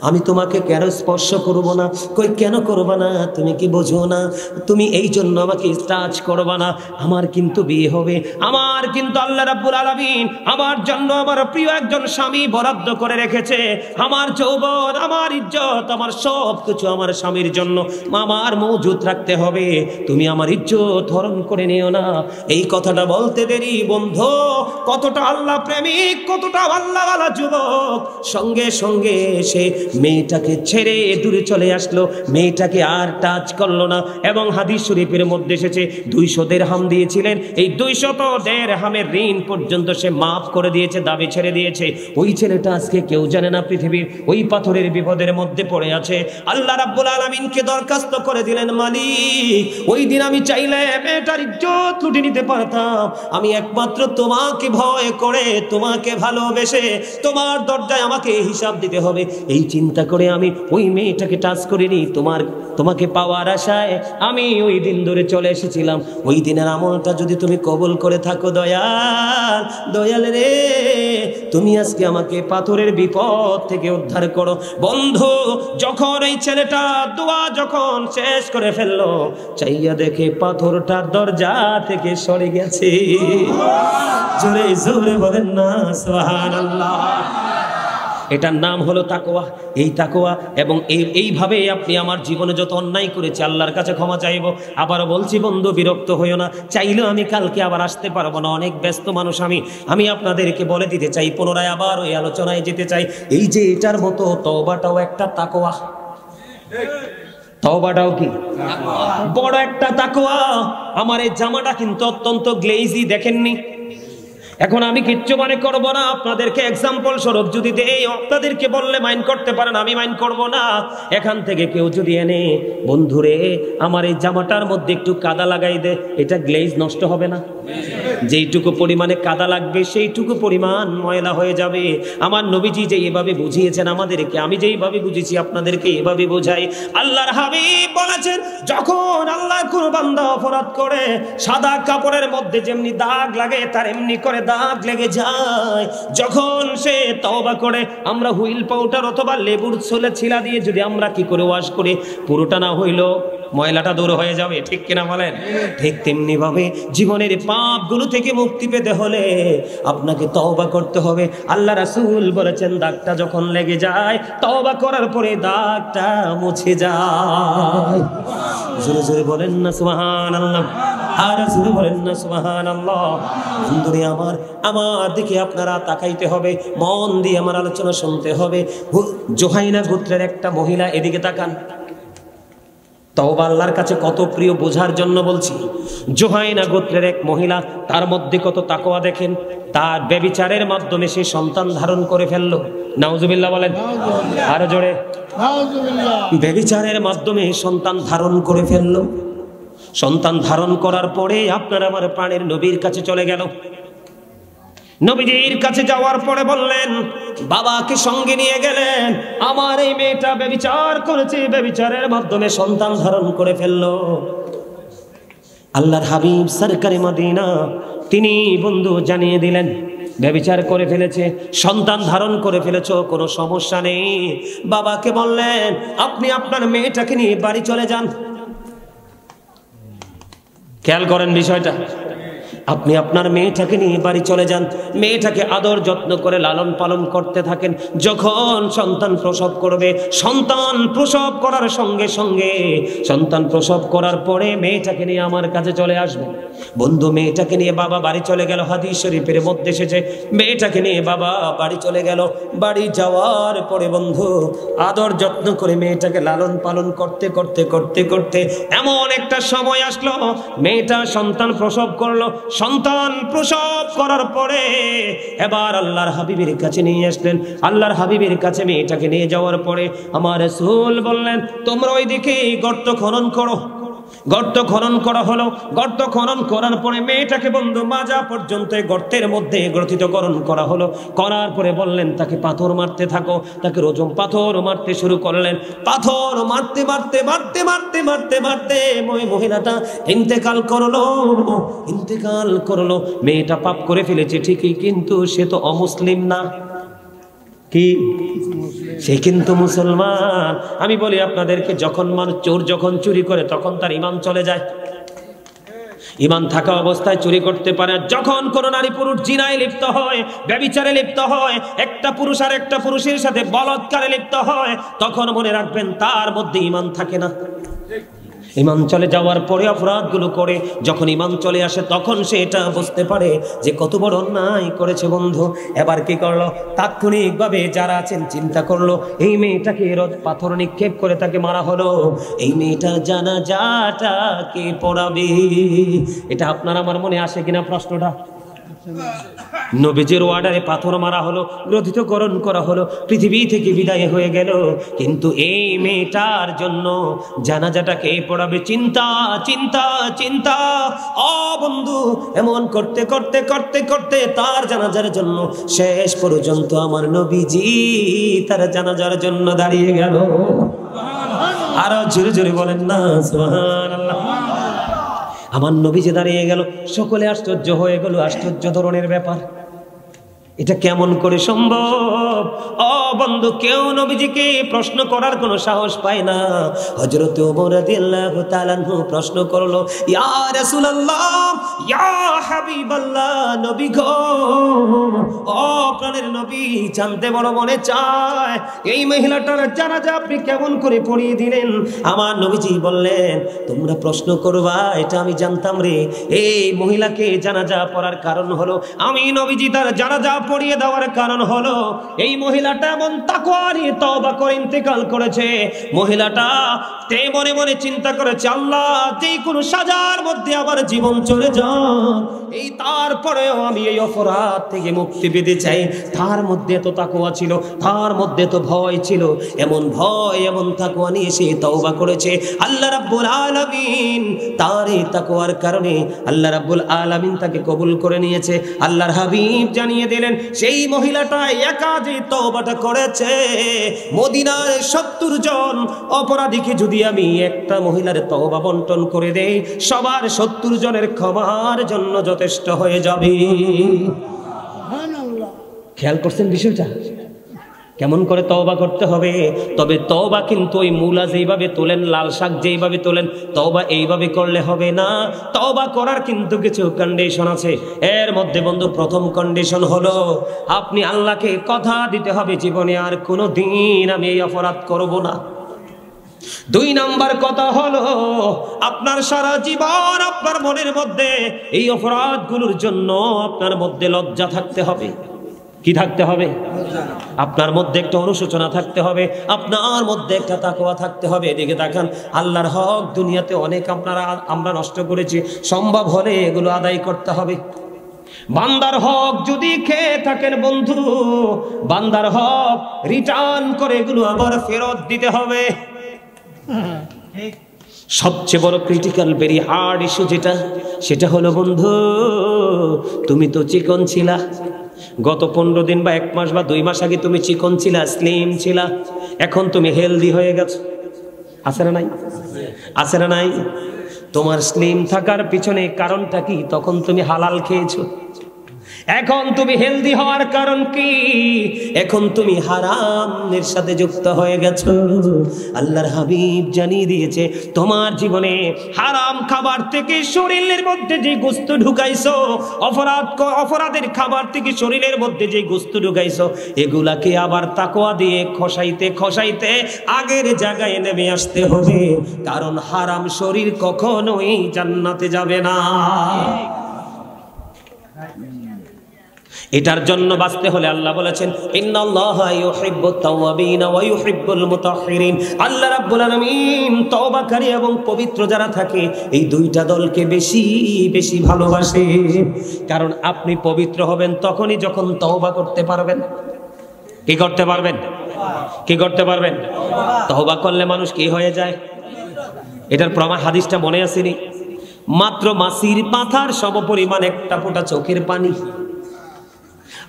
আমি তোমাকে কেন স্পর্শ করব না? কই কেন করবা না? তুমি কি বোঝো না? তুমি এই জন্য আমাকে টাচ করবা না, আমার কিন্তু বিয়ে হবে, আমার কিন্তু আল্লাহ রাব্বুল আলামিন আমার জন্য আমার প্রিয় একজন স্বামী বরাদ্দ করে রেখেছে। আমার যৌবন, আমার ইজ্জত, আমার সব কিছু আমার স্বামীর জন্য আমার মজুদ রাখতে হবে, তুমি আমার ইজ্জত হরণ করে নিও না। এই কথাটা বলতে দেরি বন্ধু, কতটা আল্লাহ প্রেমিক, কতটা আল্লাহওয়ালা যুবক সঙ্গে সঙ্গে সে মেয়েটাকে ছেড়ে দূরে চলে আসলো, মেয়েটাকে আর টাচ করলো না। এবং হাদিস শরীফের মধ্যে এসেছে 200 দিরহাম দিয়েছিলেন, এই 200 দিরহামের ঋণ পর্যন্ত সে মাফ করে দিয়েছে, দাবি ছেড়ে দিয়েছে। ওই ছেলেটা আজকে কেউ জানে না পৃথিবীর ওই পাথরের বিপদের মধ্যে পড়ে আছে। আল্লাহ রাব্বুল আলামিনকে দরখাস্ত করে দিলেন, মালিক ওই দিন আমি চাইলে মেয়েটার ইজ্জত লুটে নিতে পারতাম, আমি একমাত্র তোমাকে ভয় করে, তোমাকে ভালোবেসে তোমার দরজায় আমাকে হিসাব দিতে হবে, এই চিন্তা করে আমি ওই মেয়েটাকে টাচ করিনি। তোমাকে পাওয়ার আশায় আমি ওই দিন ধরে চলে এসেছিলাম। ওই দিনের আমলটা যদি তুমি কবুল করে থাকো দয়াল, দয়াল রে, তুমি আজকে আমাকে পাথরের বিপদ থেকে উদ্ধার করো। বন্ধু, যখন এই ছেলেটা দোয়া যখন শেষ করে ফেললো, চাইয়া দেখে পাথরটা দরজা থেকে সরে গেছে। জোরে জোরে বলেন না সুবহানাল্লাহ। এটার নাম হলো তাকওয়া। এই তাকওয়া এবং এইভাবে আপনি আমার জীবনে যত অন্যায় করেছি আল্লাহর কাছে ক্ষমা চাইবো। আবারও বলছি বন্ধু, বিরক্ত হইও না, চাইলেও আমি কালকে আবার আসতে পারবো না, অনেক ব্যস্ত মানুষ আমি আপনাদেরকে বলে দিতে চাই, পুনরায় আবার ওই আলোচনায় যেতে চাই। এই যে এটার মতো তওবাটাও একটা তাকওয়া। তওবাটাও কি বড় একটা তাকওয়া। আমার এই জামাটা কিন্তু অত্যন্ত গ্লেজি, দেখেননি? এখন আমি কিচ্ছু মনে করবো না, আপনাদেরকে এক্সাম্পল স্বরূপ যদি দেই, আপনাদেরকে বললে মাইন্ড করতে পারেন, আমি মাইন্ড করব না। এখান থেকে কেউ যদি এনে, বন্ধুরে আমার এই জামাটার মধ্যে একটু কাদা লাগাই দে, এটা গ্লেজ নষ্ট হবে না? যেইটুকু পরিমাণে কাদা লাগবে সেইটুকু পরিমাণ ময়লা হয়ে যাবে। আমার নবীজি যে এভাবে বুঝিয়েছেন আমাদেরকে, আমি যেইভাবে বুঝেছি আপনাদেরকে এভাবে বোঝাই। আল্লাহর হাবিব বলেছেন, যখন আল্লাহর কোন বান্দা অপরাধ করে, সাদা কাপড়ের মধ্যে যেমনি দাগ লাগে তার এমনি করে দাগ লেগে যায়। যখন সে তওবা করে, আমরা হুইল পাউডার অথবা লেবুর ছোলা ছিলা দিয়ে যদি আমরা কি করে ওয়াশ করি, পুরোটা না হইলো ময়লাটা দূর হয়ে যাবে, ঠিক কিনা বলেন? ঠিক তেমনি ভাবে জীবনের পাপগুলো থেকে মুক্তি পেতে হলে আপনাকে তওবা করতে হবে। আল্লাহ রাসূল বলেছেন দাগটা যখন লেগে যায় তওবা করার পরে দাগটা মুছে যায়। জোরে জোরে বলেন না সুবহানাল্লাহ, আর জোরে বলেন না সুবহানাল্লাহ। বন্ধুরে আমার দিকে আপনারা তাকাইতে হবে, মন দিয়ে আমার আলোচনা শুনতে হবে। জোহাইনা গোত্রের একটা মহিলা, এদিকে তাকান। তওবা আল্লাহর কাছে কত প্রিয় বোঝার জন্য বলছি। জোহাইনা গোত্রের এক মহিলা, তার মধ্যে কত তাকওয়া দেখেন। তার ব্যভিচারের মাধ্যমে সে সন্তান ধারণ করে ফেললো। নাউজুবিল্লাহ বলেন, আরো জোরে নাউজুবিল্লাহ। ব্যভিচারের মাধ্যমে সন্তান ধারণ করে ফেললো। সন্তান ধারণ করার পরে আপনার আমার প্রাণের নবীর কাছে চলে গেল। নবীজির কাছে যাওয়ার পরে বললেন, বাবাকে সঙ্গে নিয়ে গেলেন, আমার এই মেয়েটা ব্যভিচার করেছে, ব্যভিচারের মাধ্যমে সন্তান ধারণ করে ফেললো। আল্লাহর হাবিব সরকারে মদিনা তিনি বন্ধু জানিয়ে দিলেন, ব্যভিচার করে ফেলেছে, সন্তান ধারণ করে ফেলেছো, কোনো সমস্যা নেই। বাবাকে বললেন, আপনি আপনার মেয়েটাকে নিয়ে বাড়ি চলে যান। খেয়াল করেন বিষয়টা, আপনি আপনার মেয়েটাকে নিয়ে বাড়ি চলে যান, মেয়েটাকে আদর যত্ন করে লালন পালন করতে থাকেন। যখন সন্তান প্রসব করবে, সন্তান প্রসব করার সঙ্গে সঙ্গে, সন্তান প্রসব করার পরে মেয়েটাকে নিয়ে আমার কাছে চলে আসবে। বন্ধু মেয়েটাকে নিয়ে বাবা বাড়ি চলে গেল। হাদিস শরীফের মধ্যে এসেছে, মেয়েটাকে নিয়ে বাবা বাড়ি চলে গেল। বাড়ি যাওয়ার পরে বন্ধু আদর যত্ন করে মেয়েটাকে লালন পালন করতে করতে করতে করতে এমন একটা সময় আসলো, মেয়েটা সন্তান প্রসব করলো। সন্তান প্রসব করার পরে এবার আল্লাহর হাবিবের কাছে নিয়ে আসলেন। আল্লাহর হাবিবের কাছে মেয়েটাকে নিয়ে যাওয়ার পরে আমার রাসূল বললেন, তোমরা ওইদিকে গর্ত খনন করো। গর্ত খনন করা হলো। গর্ত খনন করার পরে মেয়েটাকে বন্ধু মাজা পর্যন্ত গর্তের মধ্যে গ্রথিতকরণ করা হলো। করার পরে বললেন, তাকে পাথর মারতে থাকো। তাকে রোজম পাথর মারতে শুরু করলেন। পাথর মারতে মারতে মারতে মারতে মারতে মারতে মহিলাটা ইন্তেকাল করলো। ইন্তেকাল করলো। মেয়েটা পাপ করে ফেলেছে ঠিকই, কিন্তু সে তো অমুসলিম না, কি সে কিন্তু মুসলমান। আমি বলি আপনাদেরকে, যখন মানুষ চোর যখন চুরি করে তখন তার ঈমান চলে যায়। ঈমান থাকা অবস্থায় চুরি করতে পারে। যখন কোন নারী পুরুষ জিনায় লিপ্ত হয়, ব্যভিচারে লিপ্ত হয়, একটা পুরুষ আর একটা পুরুষের সাথে বলাৎকারে লিপ্ত হয়, তখন মনে রাখবেন তার মধ্যে ঈমান থাকে না। ঈমান চলে যাওয়ার পরে অপরাধগুলো করে, যখন ঈমান চলে আসে তখন সে এটা বুঝতে পারে যে কত বড় অন্যায় করেছে বন্ধু। এবার কি করলো, তাৎক্ষণিকভাবে যারা আছেন চিন্তা করলো, এই মেয়েটাকে পাথর নিক্ষেপ করে তাকে মারা হলো, এই মেয়েটার জানাজাটা কে পড়াবে? এটা আপনার আমার মনে আসে কিনা প্রশ্নটা? নবীজির ওয়ার্ডারে পাথর মারা হলো, গ্রথিতকরণ করা হলো, পৃথিবী থেকে বিদায় হয়ে গেল, কিন্তু এই মেয়েটার জন্য জানাজাটা কে পড়াবে? চিন্তা চিন্তা চিন্তা। ও বন্ধু, এমন করতে করতে করতে করতে তার জানাজার জন্য শেষ পর্যন্ত আমার নবীজি তার জানাজার জন্য দাঁড়িয়ে গেল। আরো জোরে জোরে বলেন না সুবহানাল্লাহ। আমার নবীজি দাঁড়িয়ে গেল। সকলে আশ্চর্য হয়ে গেল, আশ্চর্য ধরনের ব্যাপার, এটা কেমন করে সম্ভব? ও বন্ধু, কেউ নবীজিকে প্রশ্ন করার কোনো সাহস পায় না। হযরত ওমর রাদিয়াল্লাহু তাআলা প্রশ্ন করলো, ইয়া রাসূলুল্লাহ, ইয়া হাবিবাল্লাহ, নবী গো, ও প্রাণের নবী, জানতে বড় মনে চায় এই মহিলাটার জানাজা আপনি কেমন করে পড়িয়ে দিলেন? আমার নবীজি বললেন, তোমরা প্রশ্ন করবা এটা আমি জানতাম রে। এই মহিলাকে জানাজা পড়ার কারণ হলো, আমি নবীজি তার জানাজা পড়িয়ে দেওয়ার কারণ হলো, এই মহিলাটা এমন তাকওয়া নিয়ে তওবা করে ইন্তেকাল করেছে। মহিলাটা তে মনে মনে চিন্তা করেছে, আল্লাহ যে কোনো সাজার মধ্যে আমার জীবন চলে যায়, এই তারপরেও আমি এই অপরাধ থেকে মুক্তি পেতে চাই। তার মধ্যে তো তাকওয়া ছিল, তার মধ্যে তো ভয় ছিল, এমন ভয় এমন তাকওয়া নিয়ে সে তওবা করেছে। আল্লাহ রাব্বুল আলামিন তার এই তাকওয়ার কারণে আল্লাহ রাব্বুল আলামিন তাকে কবুল করে নিয়েছে। আল্লাহর হাবিব জানিয়ে দিলেন, সেই মহিলাটা একা যে তওবাটা করেছে, মদিনার ৭০ জন অপরাধীকে যদি আমি একটা মহিলার তওবা বন্টন করে দেই, সবার ৭০ জনের ক্ষমার জন্য যথেষ্ট হয়ে যাবে। খেয়াল করছেন বিষয়টা? কেমন করে তওবা করতে হবে? তবে তওবা কিন্তু ওই মূলা যেইভাবে তোলেন, লাল শাক যেইভাবে তোলেন, তওবা এইভাবে করলে হবে না। তওবা করার কিন্তু কিছু কন্ডিশন আছে। এর মধ্যে বন্ধু প্রথম কন্ডিশন হলো আপনি আল্লাহকে কথা দিতে হবে জীবনে আর কোনো দিন আমি এই অপরাধ করব না। 2 নাম্বার কথা হলো আপনার সারা জীবন আপনার মনের মধ্যে এই অপরাধগুলোর জন্য আপনার মধ্যে লজ্জা থাকতে হবে। কি থাকতে হবে? আপনার মধ্যে একটা অনুশোচনা থাকতে হবে, আপনার মধ্যে একটা তাকওয়া থাকতে হবে। এদিকে দেখেন, আল্লাহর হক দুনিয়াতে অনেক আমরা নষ্ট করেছি, সম্ভব হলে এগুলো আদায় করতে হবে। বান্দার হক যদি খেয়ে থাকেন বন্ধু, বান্দার হক রিটার্ন করে এগুলো আবার ফেরত দিতে হবে। সবচেয়ে বড় ক্রিটিক্যাল ভেরি হার্ড ইস্যু সেটা হলো বন্ধু, তুমি তো চিকন ছিলা, গত 15 দিন বা 1 মাস বা 2 মাস আগে তুমি চিকন ছিলা, স্লিম ছিলা, এখন তুমি হেলদি হয়ে গেছো। আছে না নাই? আছে না নাই? তোমার স্লিম থাকার পিছনে কারণটা কি? তখন তুমি হালাল খেয়েছো। এখন তুমি হেলদি হওয়ার কারণ কি? এখন তুমি হারামের সাথে যুক্ত হয়ে গেছো। আল্লাহর হাবিব জানিয়ে দিয়েছে, তোমার জীবনে হারাম খাবার থেকে শরীরের মধ্যে যে গোশত ঢুকাইছো, অপরাধের খাবার থেকে শরীরের মধ্যে যে গোশত ঢুকাইছো, এগুলাকে আবার তাকওয়া দিয়ে খসাইতে আগের জায়গায় নেমে আসতে হবে। কারণ হারাম শরীর কখনোই জান্নাতে যাবে না। এটার জন্য বাঁচতে হলে আল্লাহ বলেছেন, ইন্নাল্লাহা ইউহিব্বুত তাওয়াবিন ওয়া ইউহিব্বুল মুতাহহিরিন। আল্লাহ রাব্বুল আলামিন তওবাকারী এবং পবিত্র যারা থাকে এই 2টা দলকে বেশি বেশি ভালোবাসে। কারণ আপনি পবিত্র হবেন তখনই যখন তওবা করতে পারবেন। কি করতে পারবেন? কি করতে পারবেন? তওবা করলে মানুষ কি হয়ে যায়? এটার প্রমাণ হাদিসটা মনে আসেনি? মাত্র মাছির পাতার সমপরিমাণ একটা ফোঁটা চোখের পানি।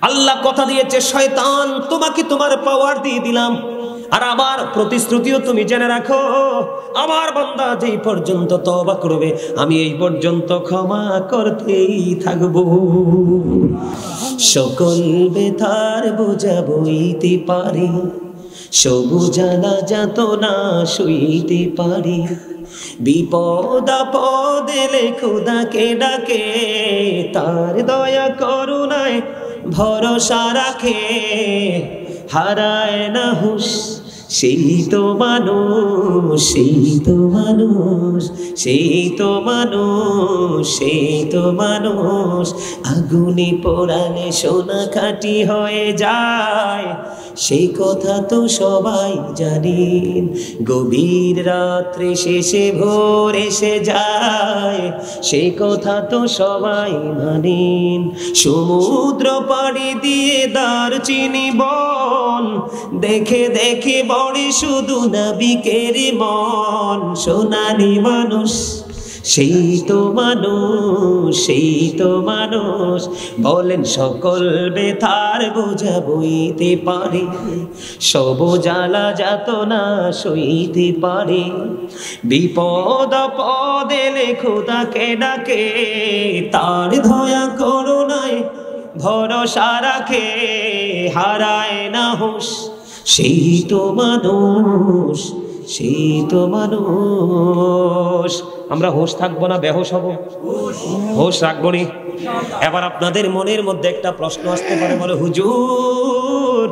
আল্লাহ কথা দিয়েছে, শয়তান তোমাকে তোমার পাওয়ার দিয়ে দিলাম, আর আমার প্রতিশ্রুতিও তুমি জেনে রাখো, আমার বান্দা যেই পর্যন্ত তওবা করবে আমি এই পর্যন্ত ক্ষমা করতেই থাকব। সকল ব্যথার বোঝা বইতে পারি, সবুজালা যাতনা সইতে পারি, বিপদ আপদ এলে খোদাকে ডাকে, তার দয়া করুণায় ভরসা রাখে, হারায় না হুঁশ সেই তো মানুষ, সেই তো মানুষ, সেই তো মানুষ, সেই তো মানুষ। আগুনে পোড়ালে সোনা খাঁটি হয়ে যায়, সেই কথা তো সবাই জানেন। গভীর রাত্রে শেষে ভোর এসে যায়, সেই কথা তো সবাই মানেন। সমুদ্র পাড়ি দিয়ে দারচিনি বন, দেখে দেখে বড়ে শুধু নাবিকের মন। সোনালি মানুষ সেই তো মানুষ, সেই তো মানুষ। বলেন সকল ব্যথার বোঝা বইতে পারে, সব জ্বালা যাতনা সইতে পারে, বিপদ আপদ এলে খোদাকে ডাকে, তার দয়া করুণায় ভরসা রাখে, হারায় না হুঁশ সেই তো মানুষ, সেই তো মানুষ। আমরা হোশ থাকবো না বেহোশ হব? হোশ রাখবো নি? এবার আপনাদের মনের মধ্যে একটা প্রশ্ন আসতে পারে, বলে হুজুর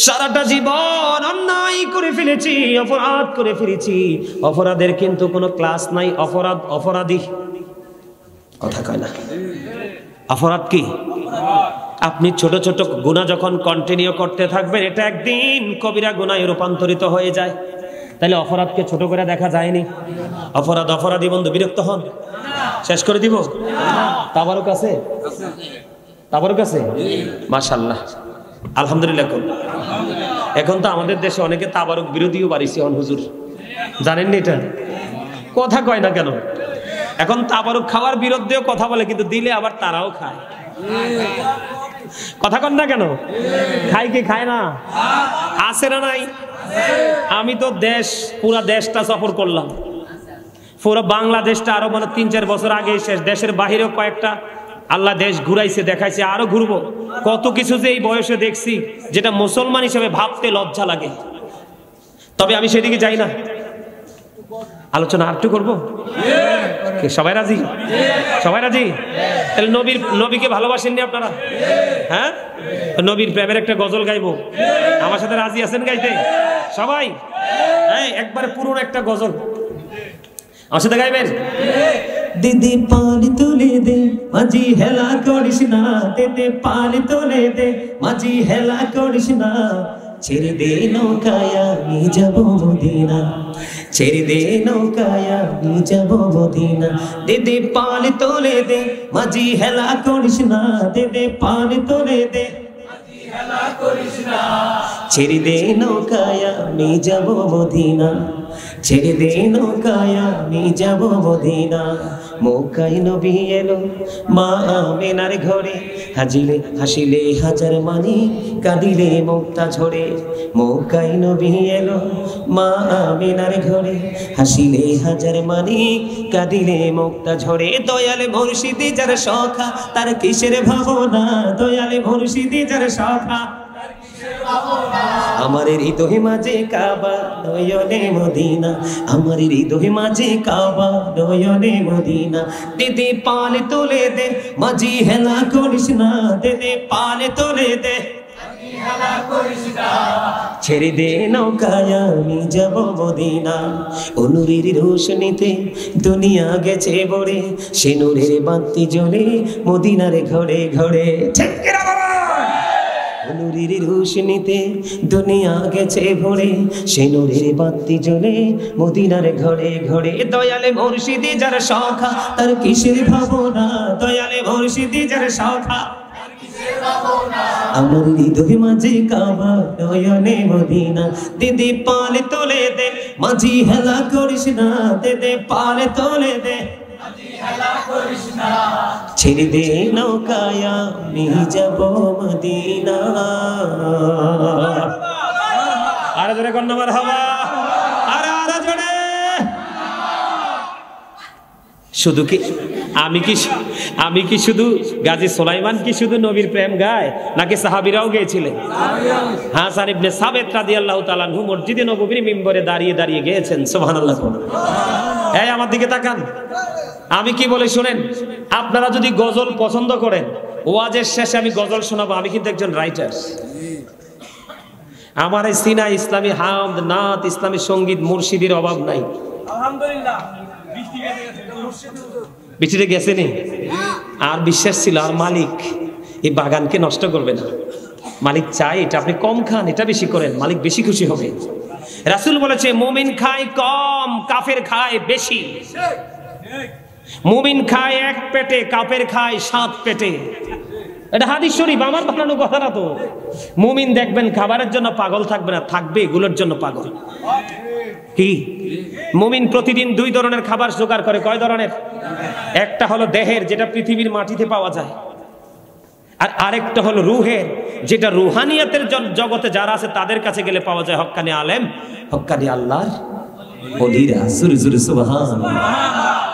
সারাটা জীবন অন্যায় করে ফেলেছি, অপরাধ করে ফেলেছি, অপরাধের কিন্তু কোনো ক্লাস নাই, অপরাধী কথা কয় না। অপরাধ কি? আপনি ছোট ছোট গুনাহ যখন কন্টিনিউ করতে থাকবেন, এটা একদিন কবিরা গুনাহে রূপান্তরিত হয়ে যায়। তাহলে অপরাধকে ছোট করে দেখা যায়নি। অপরাধী বন্ধু বিরক্ত হন? শেষ করে দিব? তাবারুক আছে? তাবারুক আছে? মাশাআল্লাহ, আলহামদুলিল্লাহ। এখন তো আমাদের দেশে অনেকে তাবারুক বিরোধীও বাড়িছে হুজুর, জানেননি এটা? কথা কয় না কেন? এখন তাবারুক খাওয়ার বিরুদ্ধেও কথা বলে, কিন্তু দিলে আবার তারাও খায়। কথা কন না কেন? খায় কি খায় না? আছে না নাই? আমি তো পুরা দেশটা সফর করলাম, পুরো বাংলাদেশটা আরো মানে 3-4 বছর আগে শেষ। দেশের বাহিরেও কয়েকটা আল্লাহ দেশ ঘুরাইছে, দেখাইছে, আরো ঘুরবো। কত কিছু যে এই বয়সে দেখছি যেটা মুসলমান হিসেবে ভাবতে লজ্জা লাগে। তবে আমি সেদিকে যাই না। আলোচনা আরেকটু করবো? সবাই রাজি? সবাই রাজি? তাহলে নবীকে ভালোবাসেননি আপনারা? হ্যাঁ, নবীর প্রেমের একটা গজল গাইবো। আমার সাথে রাজি আছেন গাইতে সবাই? হ্যাঁ, একবারে পুরনো একটা গজল আমার সাথে গাইবেন? দিদি পাল তুলে দে মাঝি হেলা করিস না, দিদি পাল তুলে দে মাঝি হেলা করিস না, ছেড়ে দে নৌকায় আমি যাব মদিনা, ছেড়ে দে নৌকায় আমি যাব মদিনা। দিদি পাল তুলে দে মাঝি হেলা করিস না, দিদি পাল তুলে দে ছেড়ে দে নৌকায় আমি যাব মদিনা, ছেড়ে দে নৌকায় আমি যাব মদিনা। মক্কায় নবী এলো মা আমেনার ঘরে, হাসিলে হাজার মানি, কাঁদিলে মুক্তা ঝরে। মক্কায় নবী এলো মা আমেনার ঘরে, হাসিলে হাজার মানি, কাঁদিলে মুক্তা ঝরে। দয়ালে মুর্শিদি যার সখা, তার কিসের ভাবনা, দয়ালে মুর্শিদি যার সখা, আমার হৃদয় মাঝে কাবা নয়নে মদিনা, আমার হৃদয় মাঝে কাবা নয়নে মদিনা। দিদি পাল তুলে দে মাঝি হেলা করিস না, দিদি পাল তুলে দে ছেড়ে দে নৌকায় আমি যাব মদিনা। অনুরের রোশনীতে দুনিয়া গেছে ভরে, সে নূরের বাতি জ্বলে মদিনার ঘরে ঘরে। নূরের রোশনীতে দুনিয়া গেছে ভরে, সে নূরের বাতি জ্বলে মদিনার ঘরে ঘরে। দয়ালে মুর্শিদি যার সখা, তার কিসের ভাবনা, দয়ালে মুর্শিদি যার সখা, আমার হৃদয় মাঝে কাবা নয়নে মদিনা। দিদি পাল তোলে দে মাঝি হেলা করিস না, দিদি পাল তোলে দে ছেড়ে দে নৌকায় আমি যাব মদিনা। আরে জোরে কর না মারহাবা, আরে জোরে। শুধু কি আমি কি শুধু গাজী সুলাইমান কি শুধু নবীর প্রেম গায়, নাকি সাহাবীরাও গেয়েছিলেন? হাসান ইবনে সাবিত রাদিয়াল্লাহু তাআলা আনহু মসজিদে নববীর মিম্বরে দাঁড়িয়ে দাঁড়িয়ে গেয়েছেন। সুবহানাল্লাহ। এই আমার দিকে তাকান, আমি কি বলে শুনেন। আপনারা যদি গজল পছন্দ করেন, ওয়াজের শেষে আমি গজল শোনাবো। আমি কিন্তু একজন রাইটার। আমার এই সিনা ইসলামী হামদ নাত ইসলামী সঙ্গীত মুর্শিদির অভাব নাই। আলহামদুলিল্লাহ। বৃষ্টিতে গেছে নি, আর বিশ্বাস ছিল আর মালিক এই বাগানকে নষ্ট করবে না। মালিক চাই এটা আপনি কম খান, এটা বেশি করেন, মালিক বেশি খুশি হবে। রাসূল বলেছে মুমিন খায় কম, কাফের খায় বেশি। মুমিন খায় এক পেটে, কাফের খায় 7 পেটে। এটা হাদিস শরীফ, আমার বানানো কথা না তো। মুমিন দেখবেন খাবারের জন্য পাগল থাকবে না, থাকবে এগুলোর জন্য পাগল। কি মুমিন প্রতিদিন 2 ধরনের খাবার জোগাড় করে। কয় ধরনের? একটা হলো দেহের, যেটা পৃথিবীর মাটিতে পাওয়া যায়, আর আরেকটা হলো রুহের, যেটা রুহানিয়াতের জগতে যারা আছে তাদের কাছে গেলে পাওয়া যায়। হক্কানি আলেম, হক্কানি আল্লাহর ওলিরা। সুবহানাল্লাহ।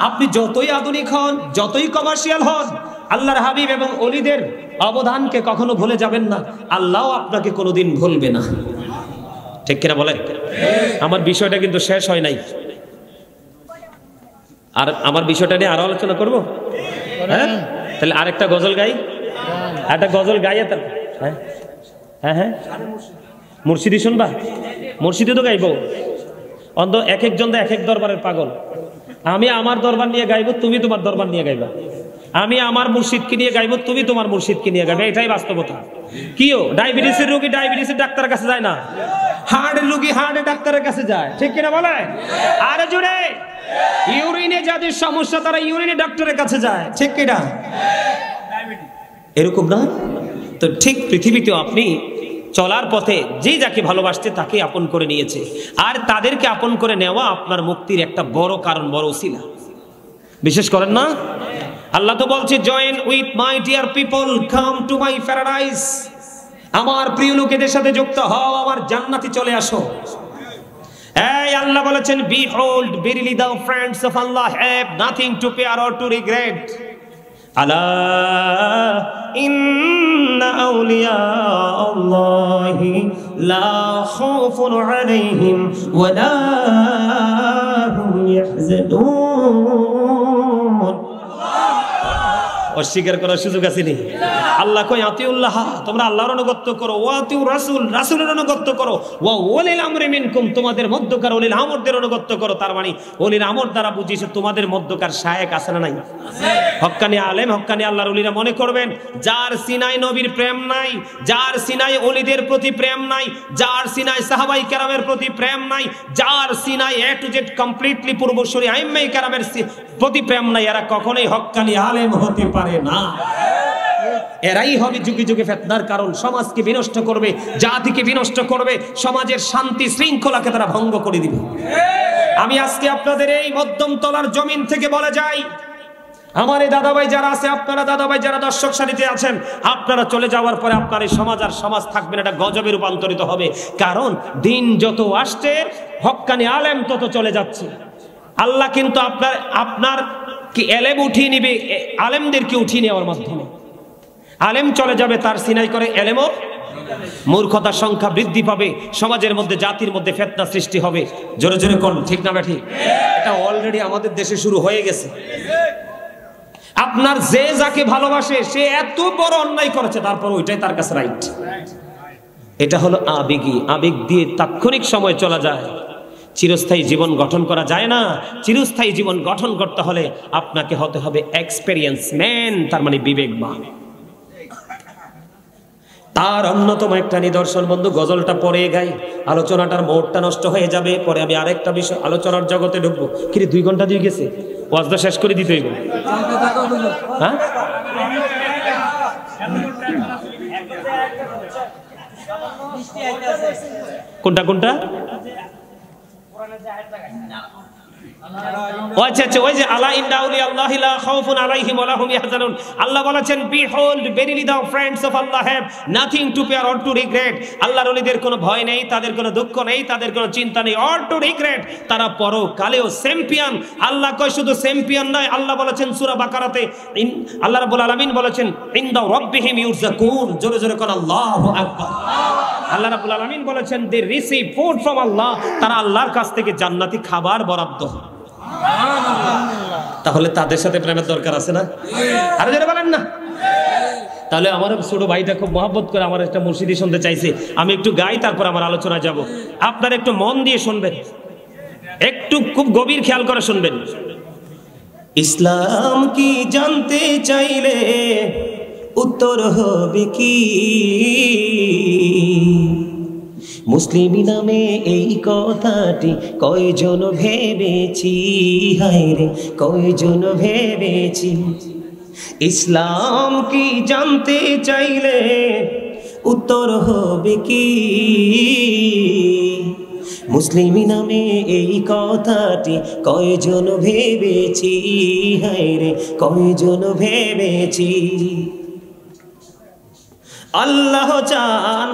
আপনি যতই আধুনিক হন, যতই কমার্শিয়াল হন, আল্লাহর হাবিব এবং ওলিদের অবদানকে কখনো ভুলে যাবেন না। আল্লাহ আপনাকে কোনোদিন ভুলবে না। ঠিক কিনা বলেন? আমার বিষয়টা কিন্তু শেষ হয় নাই, আর আমার বিষয়টা নিয়ে আরো আলোচনা করবো। হ্যাঁ, তাহলে আরেকটা গজল গাই, একটা গজল গাইয়ে। হ্যাঁ হ্যাঁ হ্যাঁ, মুর্শিদি শুনবা? মুর্শিদি তো গাইবো। অন্ত এক একজন এক এক দরবারের পাগল। আমি আমার দরবার নিয়ে গাইবো, তুমি তোমার দরবার নিয়ে গাইবা। আমি আমার মুর্শিদকে নিয়ে গাইবো, তুমি তোমার মুর্শিদকে নিয়ে গাইবে। এটাই বাস্তবতা। কিও ডায়াবেটিসের রোগী ডায়াবেটিসের ডাক্তারের কাছে যায় না, হার্টের রোগী হার্টের ডাক্তারের কাছে যায়। ঠিক কিনা বলে? আরে জুড়ে ইউরিনে যাদের সমস্যা তারা ইউরিনে ডাক্তারের কাছে যায়। ঠিক কিনা? এরকম না তো? ঠিক পৃথিবীতেও আপনি চলার পথে যে যাকে ভালোবাসতে তাকে আপন করে নিয়েছে, আর তাদেরকে আপন করে নেওয়া আপনার মুক্তির একটা বড় কারণ, বড় উসিলা। বিশেষ করেন না? আল্লাহ তো বলছে join with my dear people, come to my paradise. আমার প্রিয় লোকেদের সাথে যুক্ত হও, আমার জান্নাতে চলে আসো। এই আল্লাহ বলেছেন behold, verily the friends of Allah have nothing to fear or to regret, আলা ইন্না আউলিয়া আল্লাহি লা খাউফুন আলাইহিম ওয়া লা হুম ইয়াহজানুন। অস্বীকার করার সুযোগ আছে নি? আল্লাহ কই আতিউল্লাহ, তোমরা আল্লাহর অনুগত্য করো, ওয়া আতিউ রাসূল, রাসূলের অনুগত্য করো, ওয়া উলিল আমরি মিনকুম, তোমাদের মধ্যকার উলিল আমরদের অনুগত্য করো। তার মানে উলিল আমর দ্বারা বুঝিয়েছে তোমাদের মধ্যকার শায়েখ আছে না নাই? হক্কানি আলেম, হক্কানি আল্লাহর ওলিরা মনে করবেন যার সিনায় নবীর প্রেম নাই, যার সিনায় ওলিদের প্রতি প্রেম নাই, যার সিনায় সাহাবাই কেরামের প্রতি প্রেম নাই, যার সিনায় এ টু জেড কমপ্লিটলি পূর্বসূরি আইম্মাই কেরামের প্রতি প্রেম নাই, এরা কখনোই হক্কানি আলেম হতে পারে না। এরাই হবে যুগে যুগে ফিতনার কারণ, সমাজকে বিনষ্ট করবে, জাতিকে বিনষ্ট করবে, সমাজের শান্তি শৃঙ্খলাকে তারা ভঙ্গ করে দিবে। আমি আজকে আপনাদের এই মধ্যম তলার জমিন থেকে বলে যাই, আমার এই দাদাভাই যারা আছে, আপনারা দাদাভাই যারা দর্শক সারিতে আছেন, আপনারা চলে যাওয়ার পরে আপনার এই সমাজ আর সমাজ থাকবে না, এটা গজবে রূপান্তরিত হবে। কারণ দিন যত আসছে হক্কানি আলেম তত চলে যাচ্ছে। আল্লাহ কিন্তু আপনার কি এলেম উঠিয়ে নিবে, আলেমদেরকে উঠিয়ে নেওয়ার মাধ্যমে। আলেম চলে যাবে, তার সিনাই করে এলেমও মূর্খতার সংখ্যা বৃদ্ধি পাবে, সমাজের মধ্যে জাতির মধ্যে ফিতনা সৃষ্টি হবে। জোরে জোরে কোন ঠিক না ব্যাঠি? এটা অলরেডি আমাদের দেশে শুরু হয়ে গেছে। আপনার যে যাকে ভালোবাসে সে এত বড় অন্যায় করেছে, তারপর ওইটাই তার কাছে রাইট। এটা হলো আবেগী, আবেগ দিয়ে তাৎক্ষণিক সময় চলা যায়, চিরস্থায়ী জীবন গঠন করা যায় না। চিরস্থায়ী জীবন গঠন করতে হলে আপনাকে হতে হবে এক্সপেরিয়েন্স ম্যান, তার মানে বিবেকবান। তার অন্যতম একটা নিদর্শন বন্ধু, গজলটা পরে গাই, আলোচনাটার মোড়টা নষ্ট হয়ে যাবে, পরে আমি আরেকটা বিষয় আলোচনার জগতে ঢুকবো। কিরে 2 ঘন্টা দিয়ে গেছে, ওয়াজটা শেষ করে দিতে হইব। হ্যাঁ কোনটা কোনটা? আল্লাহ বলেছেন behold verily the friends of Allah have nothing to fear or to regret। আল্লাহর ওলিদের কোনো ভয় নেই, তাদের কোনো দুঃখ নেই, তাদের কোনো চিন্তা নেই, or to regret। তারা পরকালেও চ্যাম্পিয়ন। আল্লাহ কয় শুধু চ্যাম্পিয়ন নয়, আল্লাহ বলেছেন সূরা বাকারাতে, আল্লাহ রাব্বুল আলামিন বলেছেন ইনদা রাব্বিহিম ইউরযাকুন। জোরে জোরে কোন আল্লাহু আকবার। আল্লাহ রাব্বুল আলামিন বলেছেন they receive food from Allah, তারা আল্লাহর কাছ থেকে জান্নাতি খাবার বরাদ্দ। তাহলে তাদের সাথে প্রেমের দরকার আছে না? আরে যারা বলেন না। তাহলে আমার ছোট ভাইটা খুব মহব্বত করে আমার একটা মুর্শিদি শুনতে চাইছে, আমি একটু গাই, তারপর আমার আলোচনা যাব। আপনারা একটু মন দিয়ে শুনবেন, একটু খুব গভীর খেয়াল করে শুনবেন। ইসলাম কি জানতে চাইলে উত্তর হবে কি? মুসলিম নামে এই কথাটি কয়জন ভেবেছি, হায় রে কয়জন ভেবেছি। ইসলাম কি জানতে চাইলে উত্তর হবে কি? মুসলিম নামে এই কথাটি কয়জন ভেবেছি, হায় রে কয়জন ভেবেছি। আল্লাহ চান,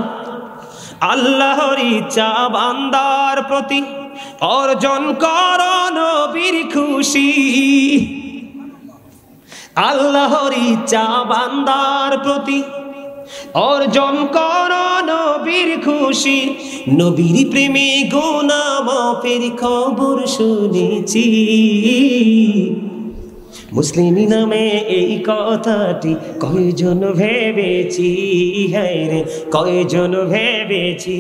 আল্লাহর ইচ্ছা বান্দার প্রতি অর্জন করো নবীর খুশি। আল্লাহর ইচ্ছা বান্দার প্রতি অর্জন করো নবীর খুশি। নবীর প্রেমে গুনাহ মাফের খবর শুনেছি। মুসলিম নামে এই কথাটি কয়জন ভেবেছি, হ্যাঁ রে কয়জন ভেবেছি।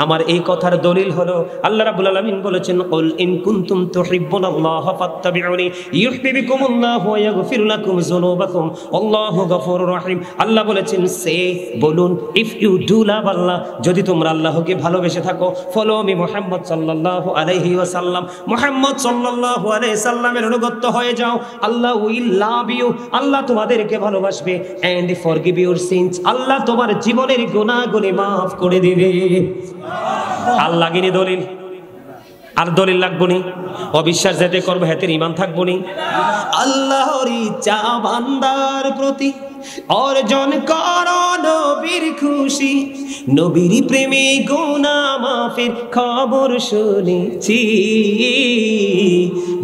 আমার এই কথার দলিল হলো আল্লাহ রাব্বুল আলামিন বলেছেন কুল ইন কুনতুম তুহিব্বুনাল্লাহ ফাত্তাবিউনি ইউহিব্বুকুমুল্লাহু ওয়া ইয়াগফির লাকুম যুনুবাকুম আল্লাহু গফুরুর রহিম। আল্লাহ বলেছেন সে বলুন ইফ ইউ ডু লাভ আল্লাহ, যদি তোমরা আল্লাহকে ভালোবেসে থাকো, ফলো মি মুহাম্মদ সাল্লাল্লাহু আলাইহি ওয়াসাল্লাম, মুহাম্মদ সাল্লাল্লাহু আলাইহি সাল্লামের অনুগত হয়ে যাও, আল্লাহ will love you, আল্লাহ তোমাদেরকে ভালোবাসবে, and forgive your sins, আল্লাহ তোমার জীবনের গুনাহগুলি maaf করে দিবে। আল্লাহ গিনি দলিল, আর দলিল লাগবো নি? অবিশ্বাস যেতে করবো হেতের ঈমান থাকবো নি? আল্লাহর ইচ্ছা বান্দার প্রতি অর্জন করো নবীর খুশি। নবীর প্রেমে গুনাহ মাফের খবর শুনেছি।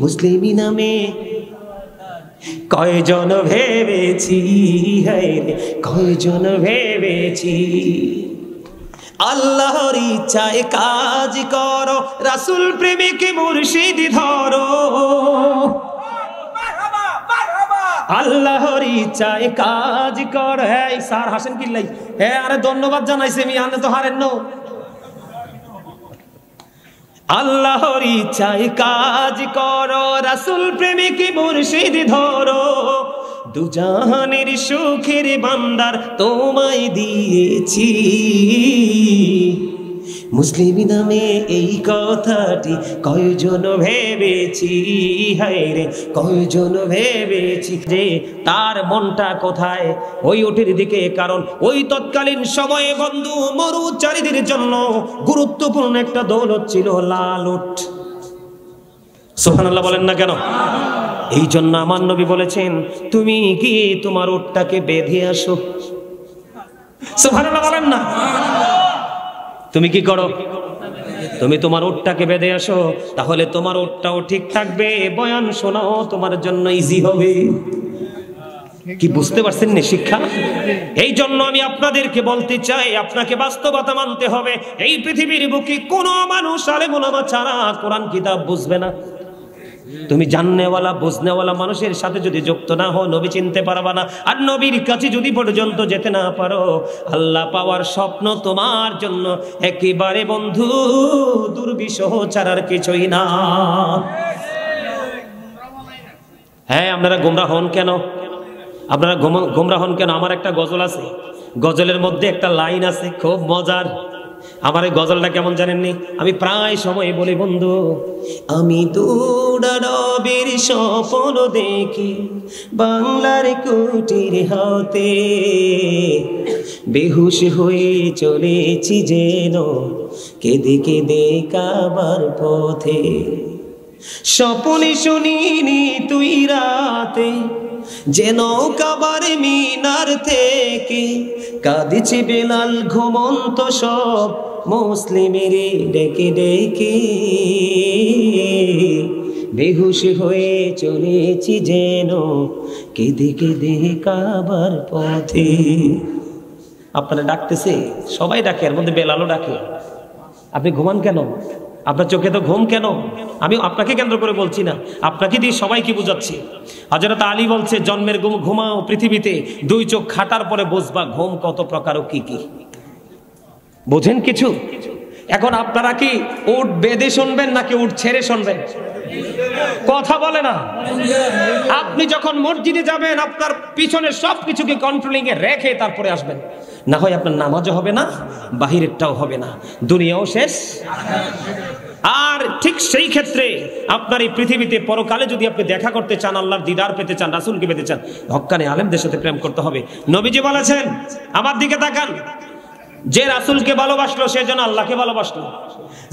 মুসলিম নামে কয়জন ভেবেছি, হায় রে কয়জন ভেবেছি। আল্লাহর ইচ্ছায় কাজ করো, রাসূল প্রেমিক মুর্শিদ ধরো। আল্লাহর ইচ্ছায় কাজ কর। হ্যাঁ স্যার হাসেন কিল্লাই, হ্যাঁ আরে ধন্যবাদ জানাইছে আমি, আনে তো হারেন না। আল্লাহর ইচ্ছায় কাজ করো, রাসূল প্রেমিক মুর্শিদ ধরো। দুজাহানের সুখের ভান্ডার তোমায় দিয়েছি, মুসলিম নামে এই কথাটি কয়জন ভেবেছি, হায় রে কয়জন ভেবেছি। যে তার মনটা কোথায়, ওই ওটের দিকে। কারণ ওই তৎকালীন সময়ে বন্ধু মরুচারীদের জন্য গুরুত্বপূর্ণ একটা দৌলত ছিল লাল উট। সুবহানাল্লাহ বলেন না কেন? এই জন্য আমার নবী বলেছেন, তুমি কি তোমার উটটাকে বেঁধে আসো। সুবহানাল্লাহ বলেন না? তুমি কি করো? তুমি তোমার উটটাকে বেঁধে আসো, তাহলে তোমার উটটাও ঠিক থাকবে, বয়ান শোনাও তোমার জন্য ইজি হবে। কি বুঝতে পারছেন না শিক্ষা? এই জন্য আমি আপনাদেরকে বলতে চাই, আপনাকে বাস্তবতা মানতে হবে। এই পৃথিবীর বুকে কোনো মানুষ আলেম ওলামা ছাড়া কোরআন কিতাব বুঝবে না। তুমি জাননেওয়ালা বুঝনেওয়ালা মানুষের সাথে যদি যুক্ত না হও, নবী চিনতে পারবা না। আর নবীর কাছে যদি পর্যন্ত যেতে না পারো, আল্লাহ পাওয়ার স্বপ্ন তোমার জন্য একেবারে বন্ধু দুর্বিষহ ছাড়ার কিছুই না। হ্যাঁ আপনারা গোমরাহ হন কেন? আপনারা গোমরাহ হন কেন? আমার একটা গজল আছে, গজলের মধ্যে একটা লাইন আছে খুব মজার। আমার এই গজলটা কেমন জানেননি? আমি প্রায় সময় বলি বন্ধু, আমি দৌড়ারবের স্বপ্ন দেখি বাংলার কুটির হাতে, বেহুশ হয়ে চলেছি যেন কেঁদে কেঁদে কাবার পথে। স্বপ্নে শুনিনি তুই রাতে যেন কাবার মিনার থেকে কাঁদিছে বেলাল ঘুমন্ত সব মুসলিমের ডেকে ডেকে, বেহুশ হয়ে চলেছি যেন কেঁদে কেঁদে কাবার পথে। আপনারা ডাকতেছে, সবাই ডাকে, এর মধ্যে বেলালও ডাকে। আপনি ঘুমান কেন? আপনার চোখে তো ঘুম কেন? আমি আপনাকে কেন্দ্র করে বলছি না, আপনাকে দিয়ে সবাইকে বুঝাচ্ছি। হযরত আলী বলছে, জন্মের ঘুম ঘুমাও পৃথিবীতে, দুই চোখ খাটার পরে বুঝবা ঘুম কত প্রকার ও কি কি। বোঝেন কিছু? এখন আপনারা কি উট বেঁধে শুনবেন নাকি উট ছেড়ে শুনবেন? কথা বলে না। আপনি যখন মসজিদে যাবেন, আপনার পিছনে সবকিছুকে কন্ট্রোলিং এ রেখে তারপরে আসবেন, না হয় আপনার নামাজও হবে না, বাহিরেরটাও হবে না, দুনিয়াও শেষ। আর ঠিক সেই ক্ষেত্রে আপনার এই পৃথিবীতে পরকালে যদি আপনি দেখা করতে চান, আল্লাহর দিদার পেতে চান, রাসূলকে পেতে চান, হক্কানি আলেমদের সাথে প্রেম করতে হবে। নবীজি বলেছেন, আমার দিকে তাকান, যে রাসূলকে ভালোবাসলো সে যেন আল্লাহকে ভালোবাসলো,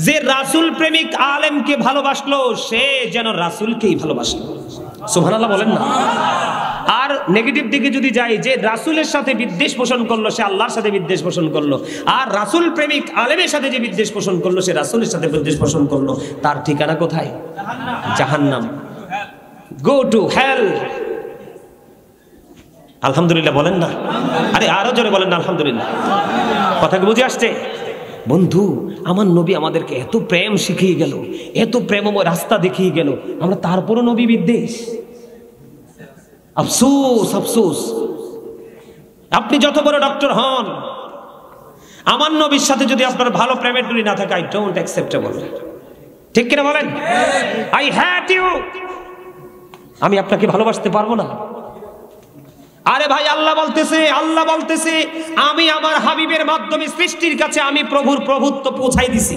যে রাসূল প্রেমিক আলেমকে ভালোবাসলো সে যেন রাসূলকেই ভালোবাসলো। সুবহানাল্লাহ বলেন না? আর নেগেটিভ দিকে যদি যাই, যে রাসূলের সাথে বিদ্বেষ পোষণ করলো সে আল্লাহর সাথে বিদ্বেষ পোষণ করলো, আর রাসূল প্রেমিক আলেমের সাথে যে বিদ্বেষ পোষণ করলো সে রাসূলের সাথে বিদ্বেষ পোষণ করলো, তার ঠিকানা কোথায়? জাহান্নাম। Go to hell. আলহামদুলিল্লাহ বলেন না? আরে আরো জোরে বলেন না আলহামদুলিল্লাহ। কথা কি বুঝে আসছে? বন্ধু, আমার নবী আমাদেরকে এত প্রেম শিখিয়ে গেল, এত প্রেমময় রাস্তা দেখিয়ে গেল, আমরা তারপরও নবী বিদ্বেষ। আফসোস আফসোস। আপনি যত বড় ডক্টর হন, আমার নবীর সাথে যদি আপনার ভালো প্রেমের ডুরি না থাকে, আই ডোন্ট অ্যাকসেপ্টেবল। ঠিক কিনা বলেন? I hate you. আমি আপনাকে ভালোবাসতে পারবো না। আরে ভাই, আল্লাহ বলতেছে আমি আমার হাবিবের মাধ্যমে সৃষ্টির কাছে আমি প্রভুর প্রভুত্ব পৌঁছাই দিছি।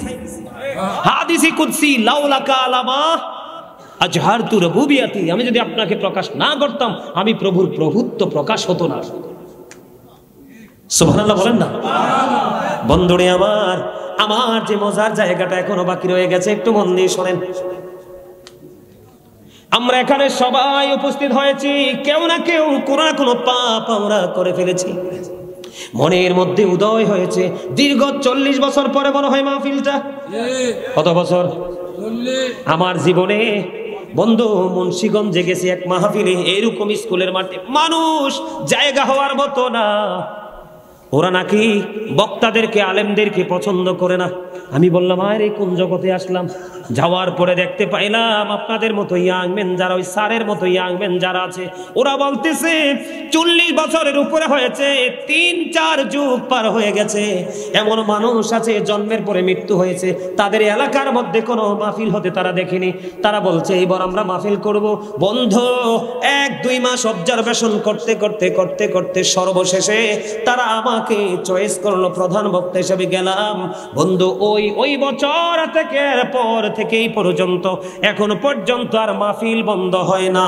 হাদিসে কুদসি, লাউলাকা আলামা আজহারতু রুবুবিয়াতি, আমি যদি আপনাকে প্রকাশ না করতাম আমি প্রভুর প্রভুত্ব প্রকাশ হতো না। সুবহানাল্লাহ বলেন না? বন্ধুরে আমার যে মজার জায়গাটা এখনো বাকি রয়ে গেছে, একটু মন দিয়ে শোনেন। আমরা এখানে সবাই উপস্থিত হয়েছি, কেউ না কেউ কোনো না কোনো পাপ আমরা করে ফেলেছি। মনের মধ্যে উদয় হয়েছে, দীর্ঘ 40 বছর পরে মনে হয় মাহফিলটা। কত বছর? আমার জীবনে বন্ধু মুন্সিগঞ্জে গেছি এক মাহফিলে, এরকম স্কুলের মাঠে মানুষ জায়গা হওয়ার মতো না। ওরা নাকি বক্তাদেরকে আলেমদেরকে পছন্দ করে না। আমি বললাম আরে কোন জগতে আসলাম। যাওয়ার পরে দেখতে পাইলাম আপনাদের মতো ইয়াংম্যান যারা, ওই স্যারের মতো ইয়াংম্যান যারা আছে, ওরা বলতেছে 40 বছরের উপরে হয়েছে, 3-4 যুগ পার হয়ে গেছে। এমন মানুষ আছে জন্মের পরে মৃত্যু হয়েছে, তাদের এলাকার মধ্যে কোনো মাহফিল হতে তারা দেখেনি। তারা বলছে এবার আমরা মাহফিল করব। বন্ধু 1-2 মাস অবজারভেশন করতে করতে করতে করতে সর্বশেষে তারা আমাকে চয়েস করলো, প্রধান বক্তা হিসেবে গেলাম। বন্ধু ওই বছর থেকে পর থেকে এই পর্যন্ত এখন পর্যন্ত আর মাহফিল বন্ধ হয় না।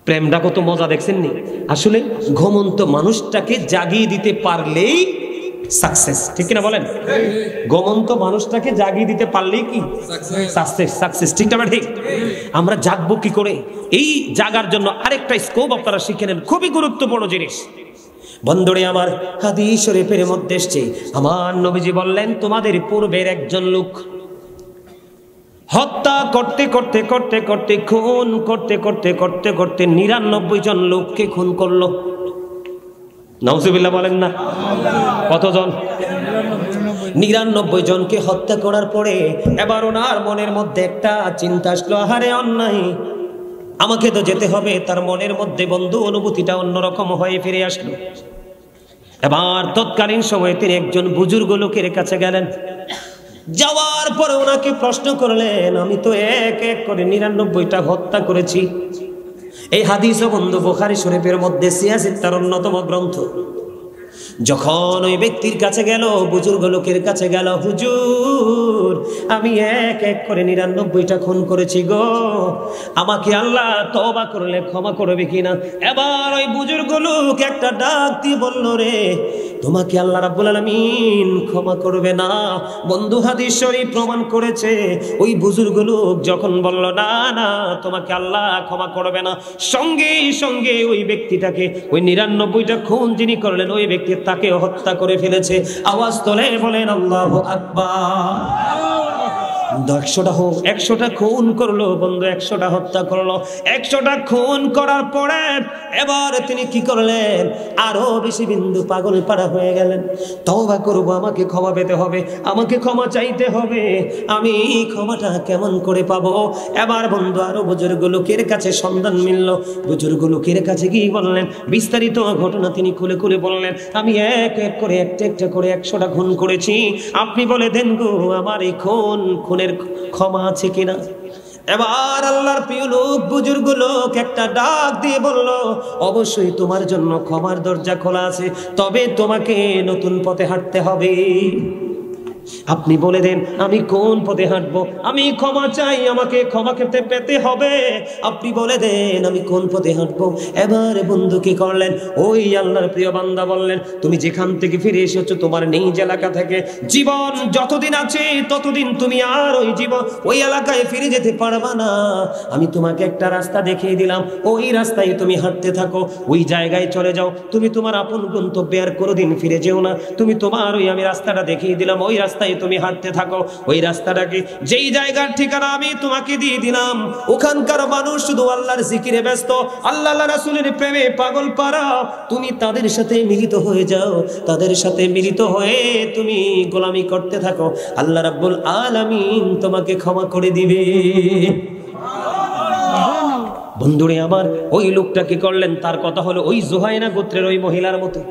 প্রেমটা কত মজা দেখছেন নি? আসলে ঘুমন্ত মানুষটাকে জাগিয়ে দিতে পারলেই সাকসেস, ঠিক কিনা বলেন? ঘুমন্ত মানুষটাকে জাগিয়ে দিতে পারলেই কি সাকসেস, ঠিক না? ঠিক। আমরা জাগবো কি করে? এই জাগার জন্য আরেকটা স্কোপ আপনারা শিখে নেন, খুবই গুরুত্বপূর্ণ জিনিস। বন্ধুরে আমার, হাদিস শরীফের মধ্যে এসেছে, আমার নবীজি বললেন তোমাদের পূর্বের একজন লোক হত্যা করতে করতে করতে করতে খুন করতে করতে করতে করতে 99 জন লোককে খুন করলো। নাউজুবিল্লাহ বলেন না? কতজন? 99 জনকে হত্যা করার পরে এবার ওনার মনের মধ্যে একটা চিন্তা আসলো, আহারে অন্যায়, আমাকে তো যেতে হবে। তার মনের মধ্যে বন্ধু অনুভূতিটা অন্যরকম হয়ে ফিরে আসলো। এবার তৎকালীন সময়ে তিনি একজন বুজুর্গ লোকের কাছে গেলেন। যাওয়ার পরে ওনাকে প্রশ্ন করলেন, আমি তো এক এক করে 99টা হত্যা করেছি। এই হাদিসও বন্ধু বুখারী শরীফের মধ্যে 86 তার অন্যতম গ্রন্থ। যখন ওই ব্যক্তির কাছে গেল, বুজুর্গ লোকের কাছে গেল, হুজুর আমি এক এক করে 99টা খুন করেছি গো, আমাকে আল্লাহ তওবা করলে ক্ষমা করবে কিনা? এবার ওই বুজুর্গ লোক একটা ডাক দিয়ে বলল, রে তোমাকে আল্লাহ রাব্বুল আলামিন ক্ষমা করবে না। বন্ধু হাদিস শরীফ প্রমাণ করেছে, ওই বুজুর্গ লোক যখন বলল না না তোমাকে আল্লাহ ক্ষমা করবে না, সঙ্গে সঙ্গে ওই ব্যক্তিটাকে, ওই 99টা খুন যিনি করলেন ওই ব্যক্তি তাকে হত্যা করে ফেলেছে। আওয়াজ তোলে বলেন আল্লাহু আকবার। 100টা খুন করলো বন্ধু, 100টা হত্যা করলো। 100টা খুন করার পরে এবার তিনি কি করলেন? আরো বেশি বিন্দু পাগল পাড়া হয়ে গেলেন। তওবা করব, আমাকে ক্ষমা পেতে হবে, আমাকে ক্ষমা চাইতে হবে, আমি ক্ষমাটা কেমন করে পাবো? এবার বন্ধু আরো বুজুর্গ লোকের কাছে সন্ধান মিলল। বুজুর্গ লোকের কাছে কি বললেন? বিস্তারিত ঘটনা তিনি খুলে খুলে বললেন, আমি এক এক করে একটা করে 100টা খুন করেছি, আপনি বলে দেন গো আমার এই খুনের ক্ষমা আছে কিনা? এবার আল্লাহর প্রিয় লোক, বুজুর্গ লোক একটা ডাক দিয়ে বলল, অবশ্যই তোমার জন্য ক্ষমার দরজা খোলা আছে, তবে তোমাকে নতুন পথে হাঁটতে হবে। আপনি বলে দেন আমি কোন পথে হাঁটবো? আমি ক্ষমা চাই, আমাকে ক্ষমা পেতে হবে, আপনি বলে দেন আমি কোন পথে হাঁটবো? এবার বন্ধু কি করলেন? ওই আল্লাহর প্রিয় বান্দা বললেন, তুমি যেখান থেকে ফিরে এসেছো তোমার নিজ এলাকা থেকে, জীবন যতদিন আছে ততদিন তুমি আর ওই এলাকায় ফিরে যেতে পারবা না। আমি তোমাকে একটা রাস্তা দেখিয়ে দিলাম, ওই রাস্তায় তুমি হাঁটতে থাকো, ওই জায়গায় চলে যাও, তুমি তোমার আপন গন্তব্যে আর কোনোদিন ফিরে যেও না। তুমি তোমার ওই আমি রাস্তাটা দেখিয়ে দিলাম, ওই রাস্তায় তুমি হাঁটতে থাকো। ওই রাস্তাটাকে, যেই জায়গার ঠিকানা আমি তোমাকে দিয়ে দিলাম, ওখানকার মানুষ শুধু আল্লাহর জিকিরে ব্যস্ত, আল্লাহ রাসূলের প্রেমে পাগল পারা, তুমি তাদের সাথে মিলিত হয়ে যাও, তাদের সাথে মিলিত হয়ে তুমি গোলামি করতে থাকো, আল্লাহ রাব্বুল আলামিন তোমাকে ক্ষমা করে দিবে। বন্ধুরে আমার, ওই লোকটা কি করলেন? তার কথা হলো ওই জুহাইনা গোত্রের ওই মহিলার মতো।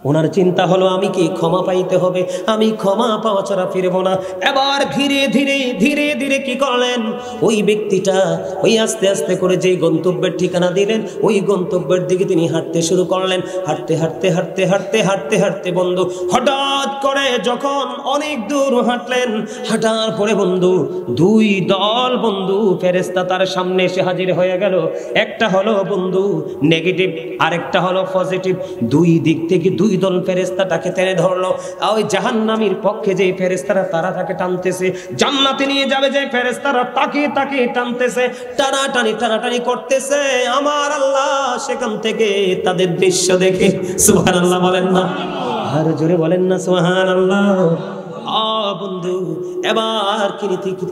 ওনার চিন্তা হলো আমি কি ক্ষমা পাইতে হবে, আমি ক্ষমা পাওয়া ছাড়া ফিরবো না। এবার ধীরে ধীরে ধীরে ধীরে কি করলেন? ওই ব্যক্তিটা ওই আস্তে আস্তে করে যে গন্তব্যের ঠিকানা দিলেন, ওই গন্তব্যের দিকে তিনি হাঁটতে শুরু করলেন। হাঁটতে হাঁটতে হাঁটতে হাঁটতে হাঁটতে হাঁটতে বন্ধু হঠাৎ করে যখন অনেক দূর হাঁটলেন, হাঁটার পরে বন্ধু 2 দল বন্ধু ফেরেশতা তার সামনে এসে হাজির হয়ে গেল। একটা হলো বন্ধু নেগেটিভ, আরেকটা হলো পজিটিভ। 2 দিক থেকে 2 দল ফেরেশতাটাকে টেনে ধরলো। ওই জাহান্নামীর পক্ষে যে ফেরেশতারা তারা তাকে টানতেছে, জান্নাতে নিয়ে যাবে যে ফেরেশতারা তাকে টানতেছে, টানাটানি করতেছে। আমার আল্লাহ সেখান থেকে তাদের দৃশ্য দেখে সুবহানাল্লাহ বলেন না? আর জোরে বলেন না সুবহানাল্লাহ। বন্ধু এবার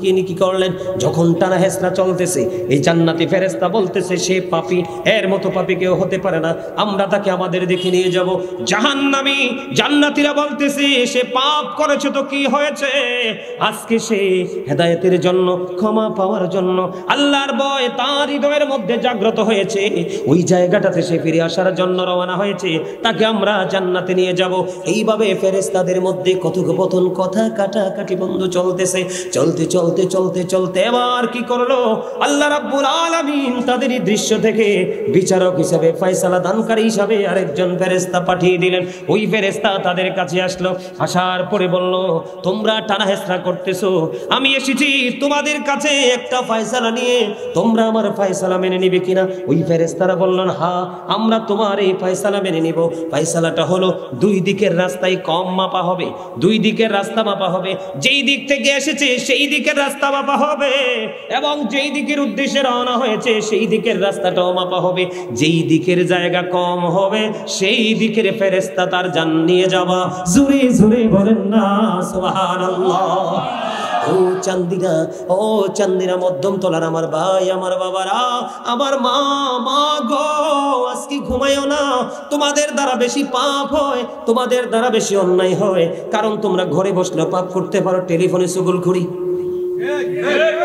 তিনি কি করলেন, যখন টানা হেসরা চলতেছে এই জান্নাতি ফেরেশতা বলতেছে সে পাপী, এর মতো পাপী কেউ হতে পারে না, আমরা তাকে আমাদের দিকে নিয়ে যাব। জাহান্নামী জান্নাতীরা বলতেছে সে পাপ করেছে তো কি হয়েছে, আজকে সে হেদায়েতের জন্য, ক্ষমা পাওয়ার জন্য আল্লাহর ভয় তার হৃদয়ের মধ্যে জাগ্রত হয়েছে, ওই জায়গাটাতে সে ফিরে আসার জন্য রওনা হয়েছে, তাকে আমরা জান্নাতে নিয়ে যাব। এইভাবে ফেরেশতাদের মধ্যে কথোপকথন, কথা কাটাকাটি বন্ধু চলতেছে। চলতে চলতে চলতে চলতে এবার কি করলো আল্লাহ রাব্বুল আলামিন, তাদের এই দৃশ্য থেকে বিচারক হিসেবে, ফয়সালা দানকারী হিসেবে আরেকজন ফেরেশতা পাঠিয়ে দিলেন। ওই ফেরেশতা তাদের কাছে আসলো, আসার পরে বলল তোমরা টানা হেসরা করতেছো, আমি এসেছি তোমাদের কাছে একটা ফয়সালা নিয়ে, তোমরা আমার ফয়সালা মেনে নিবে কিনা? ওই ফেরেশতারা বললেন হ্যাঁ আমরা তোমার এই ফয়সালা মেনে নিব। ফয়সালাটা হলো দুই দিকের রাস্তায় কম মাপা হবে, দুই দিকের রাস্তা মাপা হবে, যেই দিক থেকে এসেছে সেই দিকের রাস্তা মাপা হবে, এবং যেই দিকের উদ্দেশ্যে রওনা হয়েছে সেই দিকের রাস্তাটাও মাপা হবে, যেই দিকের জায়গা কম হবে সেই দিকের ফেরেশতা তার জান নিয়ে যাবা। জোরে জোরে বলেন না সুবহানাল্লাহ। ও চান্দিনা, ও চান্দিনা মধ্যম তলার আমার ভাই, আমার বাবারা, আমার মা গো, আজকে ঘুমাইও না, তোমাদের দ্বারা বেশি পাপ হয়, তোমাদের দ্বারা বেশি অন্যায় হয়, কারণ তোমরা ঘরে বসলে পাপ করতে পারো, টেলিফোনে চুগলখড়ি।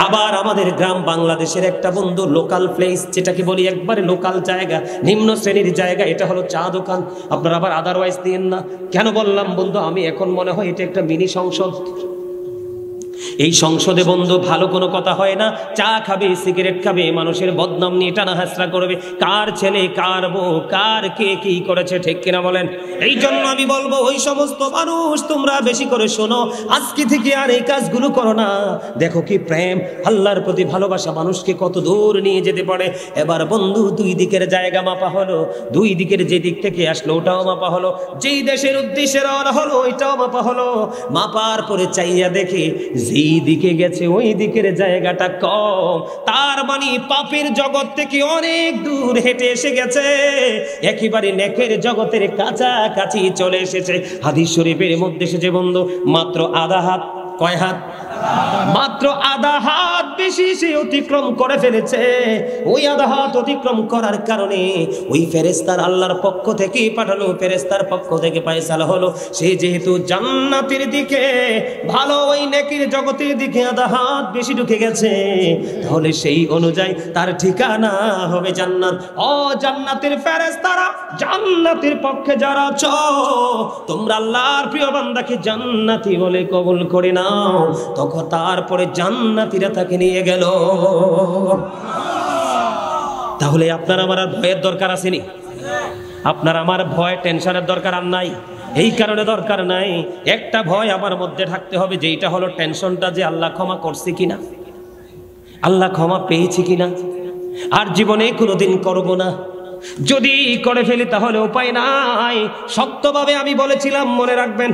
আবার আমাদের গ্রাম বাংলাদেশের একটা বন্ধু লোকাল প্লেস, যেটাকে বলি একবারে লোকাল জায়গা, নিম্ন শ্রেণীর জায়গা, এটা হলো চা দোকান। আপনারা আবার আদারওয়াইজ দিয়েন না। কেন বললাম বন্ধু, আমি এখন মনে হয় এটা একটা মিনি সংসদ। এই সংসদে বন্ধু ভালো কোনো কথা হয় না, চা খাবে, সিগারেট খাবে, মানুষের বদনাম নিয়ে টানা হাসরা করবে, কার ছেলে কার বউ কার কে কি করেছে, ঠিক কিনা বলেন? এই জন্য আমি বলবো ওই সমস্ত মানুষ তোমরা বেশি করে শোনো, আজকে থেকে আর এই কাজগুলো করো না। দেখো কি প্রেম, আল্লাহর প্রতি ভালোবাসা মানুষকে কত দূর নিয়ে যেতে পারে। এবার বন্ধু দুই দিকের জায়গা মাপা হলো, দুই দিকের যে দিক থেকে আসলো ওটাও মাপা হলো, যেই দেশের উদ্দেশ্যে রওনা হলো ওইটাও মাপা হলো। মাপার পরে চাইয়া দেখে যেই দিকে গেছে ওই দিকের জায়গাটা কম, তার মানে পাপের জগৎ থেকে অনেক দূর হেঁটে এসে গেছে, একেবারে নেকের জগতের কাছাকাছি চলে এসেছে। হাদিস শরীফের মধ্যে এসেছে বন্ধু মাত্র আধা হাত, কয় হাত? মাত্র আধা হাত বেশি সে অতিক্রম করে ফেলেছে। ওই আধা হাত অতিক্রম করার কারণে ওই ফেরেশতার আল্লাহর পক্ষ থেকে পাঠানো ফেরেশতার পক্ষ থেকে ফয়সালা হলো, সে যেহেতু জান্নাতের দিকে, ভালো ওই নেকির জগতের দিকে আধা হাত বেশি ঢুকে গেছে, তাহলে সেই অনুযায়ী তার ঠিকানা হবে জান্নাত। ও জান্নাতের ফেরেশতারা, জান্নাতের পক্ষে যারা আছো, তোমরা আল্লাহর প্রিয় বান্দাকে জান্নাতি বলে কবুল করে নাও, তখন তারপরে জান্নাতীরা তাকে নিয়ে গেল। তাহলে আপনার আমার আর ভয়ের দরকার আসেনি? আপনার আমার ভয় টেনশনের দরকার আর নাই। এই কারণে দরকার নাই, একটা ভয় আমার মধ্যে থাকতে হবে, যেটা হলো টেনশনটা যে আল্লাহ ক্ষমা করছে কিনা, আল্লাহ ক্ষমা পেয়েছি কিনা, আর জীবনে কোনোদিন করব না। যদি করে ফেলি তাহলে উপায় নাই। শক্তভাবে আমি বলেছিলাম, মনে রাখবেন,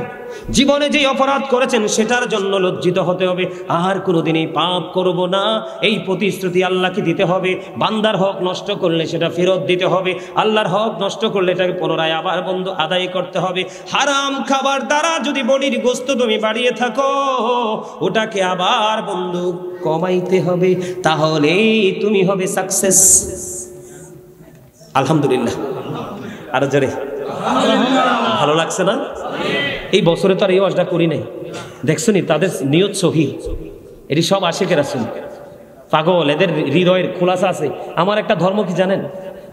জীবনে যে অপরাধ করেছেন সেটার জন্য লজ্জিত হতে হবে, আর কোনোদিনই পাপ করব না এই প্রতিশ্রুতি আল্লাহকে দিতে হবে। বান্দার হক নষ্ট করলে সেটা ফেরত দিতে হবে, আল্লাহর হক নষ্ট করলে এটাকে পুনরায় আবার বন্ধু আদায় করতে হবে। হারাম খাবার দ্বারা যদি বডির গোস্ত তুমি বাড়িয়ে থাকো, ওটাকে আবার বন্ধু কমাইতে হবে, তাহলেই তুমি হবে সাকসেস। আলহামদুলিল্লাহ, আরো জোরে ভালো লাগছে না? এই বছরে তো আর এই ওয়াজটা করি নাই, দেখছো নি তাদের নিয়ত সহি, এটি সব আশিকের রাসূল পাগল, এদের হৃদয়ের খোলাসা আছে। আমার একটা ধর্ম কি জানেন,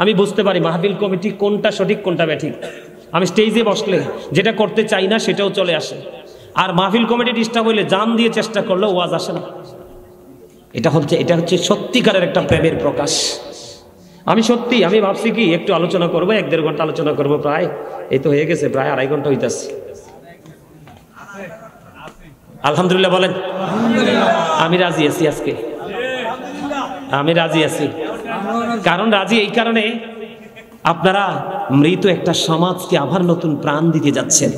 আমি বুঝতে পারি মাহফিল কমিটি কোনটা সঠিক কোনটা ব্যাঠিক। আমি স্টেজে বসলে যেটা করতে চাই না সেটাও চলে আসে, আর মাহফিল কমিটি ডিস্টার্ব হইলে জান দিয়ে চেষ্টা করলেও ওয়াজ আসে না। এটা হচ্ছে সত্যিকারের একটা প্রেমের প্রকাশ। আমি ভাবছি কি একটু আলোচনা করবো, 1-1.5 ঘন্টা আলোচনা করবো, প্রায় এই তো হয়ে গেছে, প্রায় 2.5 ঘন্টা হইতাছে। আলহামদুলিল্লাহ বলেন। আমি রাজি আছি, আজকে আমি রাজি আছি। কারণ রাজি এই কারণে, আপনারা মৃত একটা সমাজকে আবার নতুন প্রাণ দিতে যাচ্ছেন।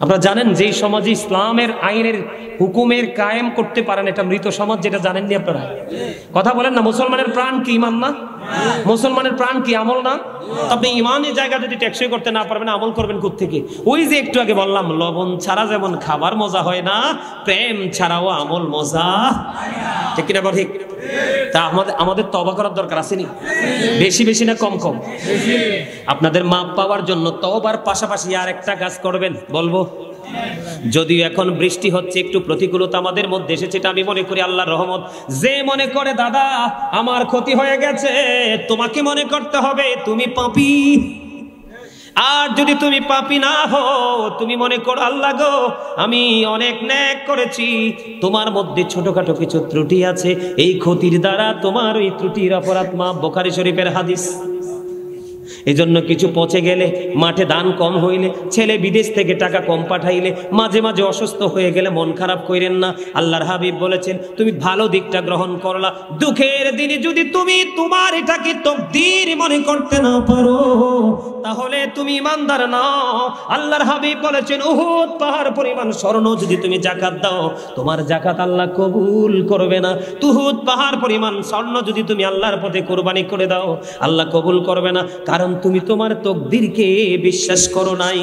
আপনারা জানেন যে সমাজে ইসলামের আইনের হুকুমের কায়েম করতে পারেন, এটা মৃত সমাজ, যেটা জানেননি আপনারা। কথা বলেন না, মুসলমানের প্রাণ কি ইমান না? মুসলমানের প্রাণ কি আমল না? আপনি ইমানের জায়গা যদি টেকসই করতে না পারবেন, আমল করবেন কোত্থেকে? ওই যে একটু আগে বললাম, লবণ ছাড়া যেমন খাবার মজা হয় না, প্রেম ছাড়াও আমল মজা, ঠিক কিনা ঠিক? তা আমাদের তওবা করার দরকার আছে নি? বেশি বেশি না কম কম? আপনাদের মাপ পাওয়ার জন্য তওবার পাশাপাশি আর একটা কাজ করবেন, বলবো। যদিও এখন বৃষ্টি হচ্ছে, একটু প্রতিকূলতা আমাদের মধ্যে এসেছে, এটা আমি মনে করি আল্লাহর রহমত। যে মনে করে দাদা আমার ক্ষতি হয়ে গেছে, তোমাকে মনে করতে হবে তুমি পাপী। আর যদি তুমি পাপী না হও, তুমি মনে করো আল্লাহ গো আমি অনেক নেক করেছি, তোমার মধ্যে ছোটখাটো কিছু ত্রুটি আছে, এই ক্ষতির দ্বারা তোমার ওই ত্রুটির অপরাধ মাফ। বুখারী শরীফের হাদিস। এজন্য কিছু পচে গেলে, মাঠে ধান কম হইলে, ছেলে বিদেশ থেকে টাকা কম পাঠাইলে, মাঝে মাঝে অসুস্থ হয়ে গেলে মন খারাপ কইরেন না। আল্লাহর হাবিব বলেছেন তুমি ভালো দিকটা গ্রহণ করলা, দুঃখের দিনে যদি তুমি তোমার এটাকে তাকদীর মনে করতে না পারো, তাহলে তুমি ইমানদার নাও। আল্লাহর হাবিব বলেছেন উহুদ পাহাড় পরিমাণ স্বর্ণ যদি তুমি যাকাত দাও, তোমার যাকাত আল্লাহ কবুল করবে না। উহুদ পাহাড় পরিমাণ স্বর্ণ যদি তুমি আল্লাহর পথে কুরবানি করে দাও, আল্লাহ কবুল করবে না, কারণ তুমি তোমার তাকদীরকে বিশ্বাস করো নাই।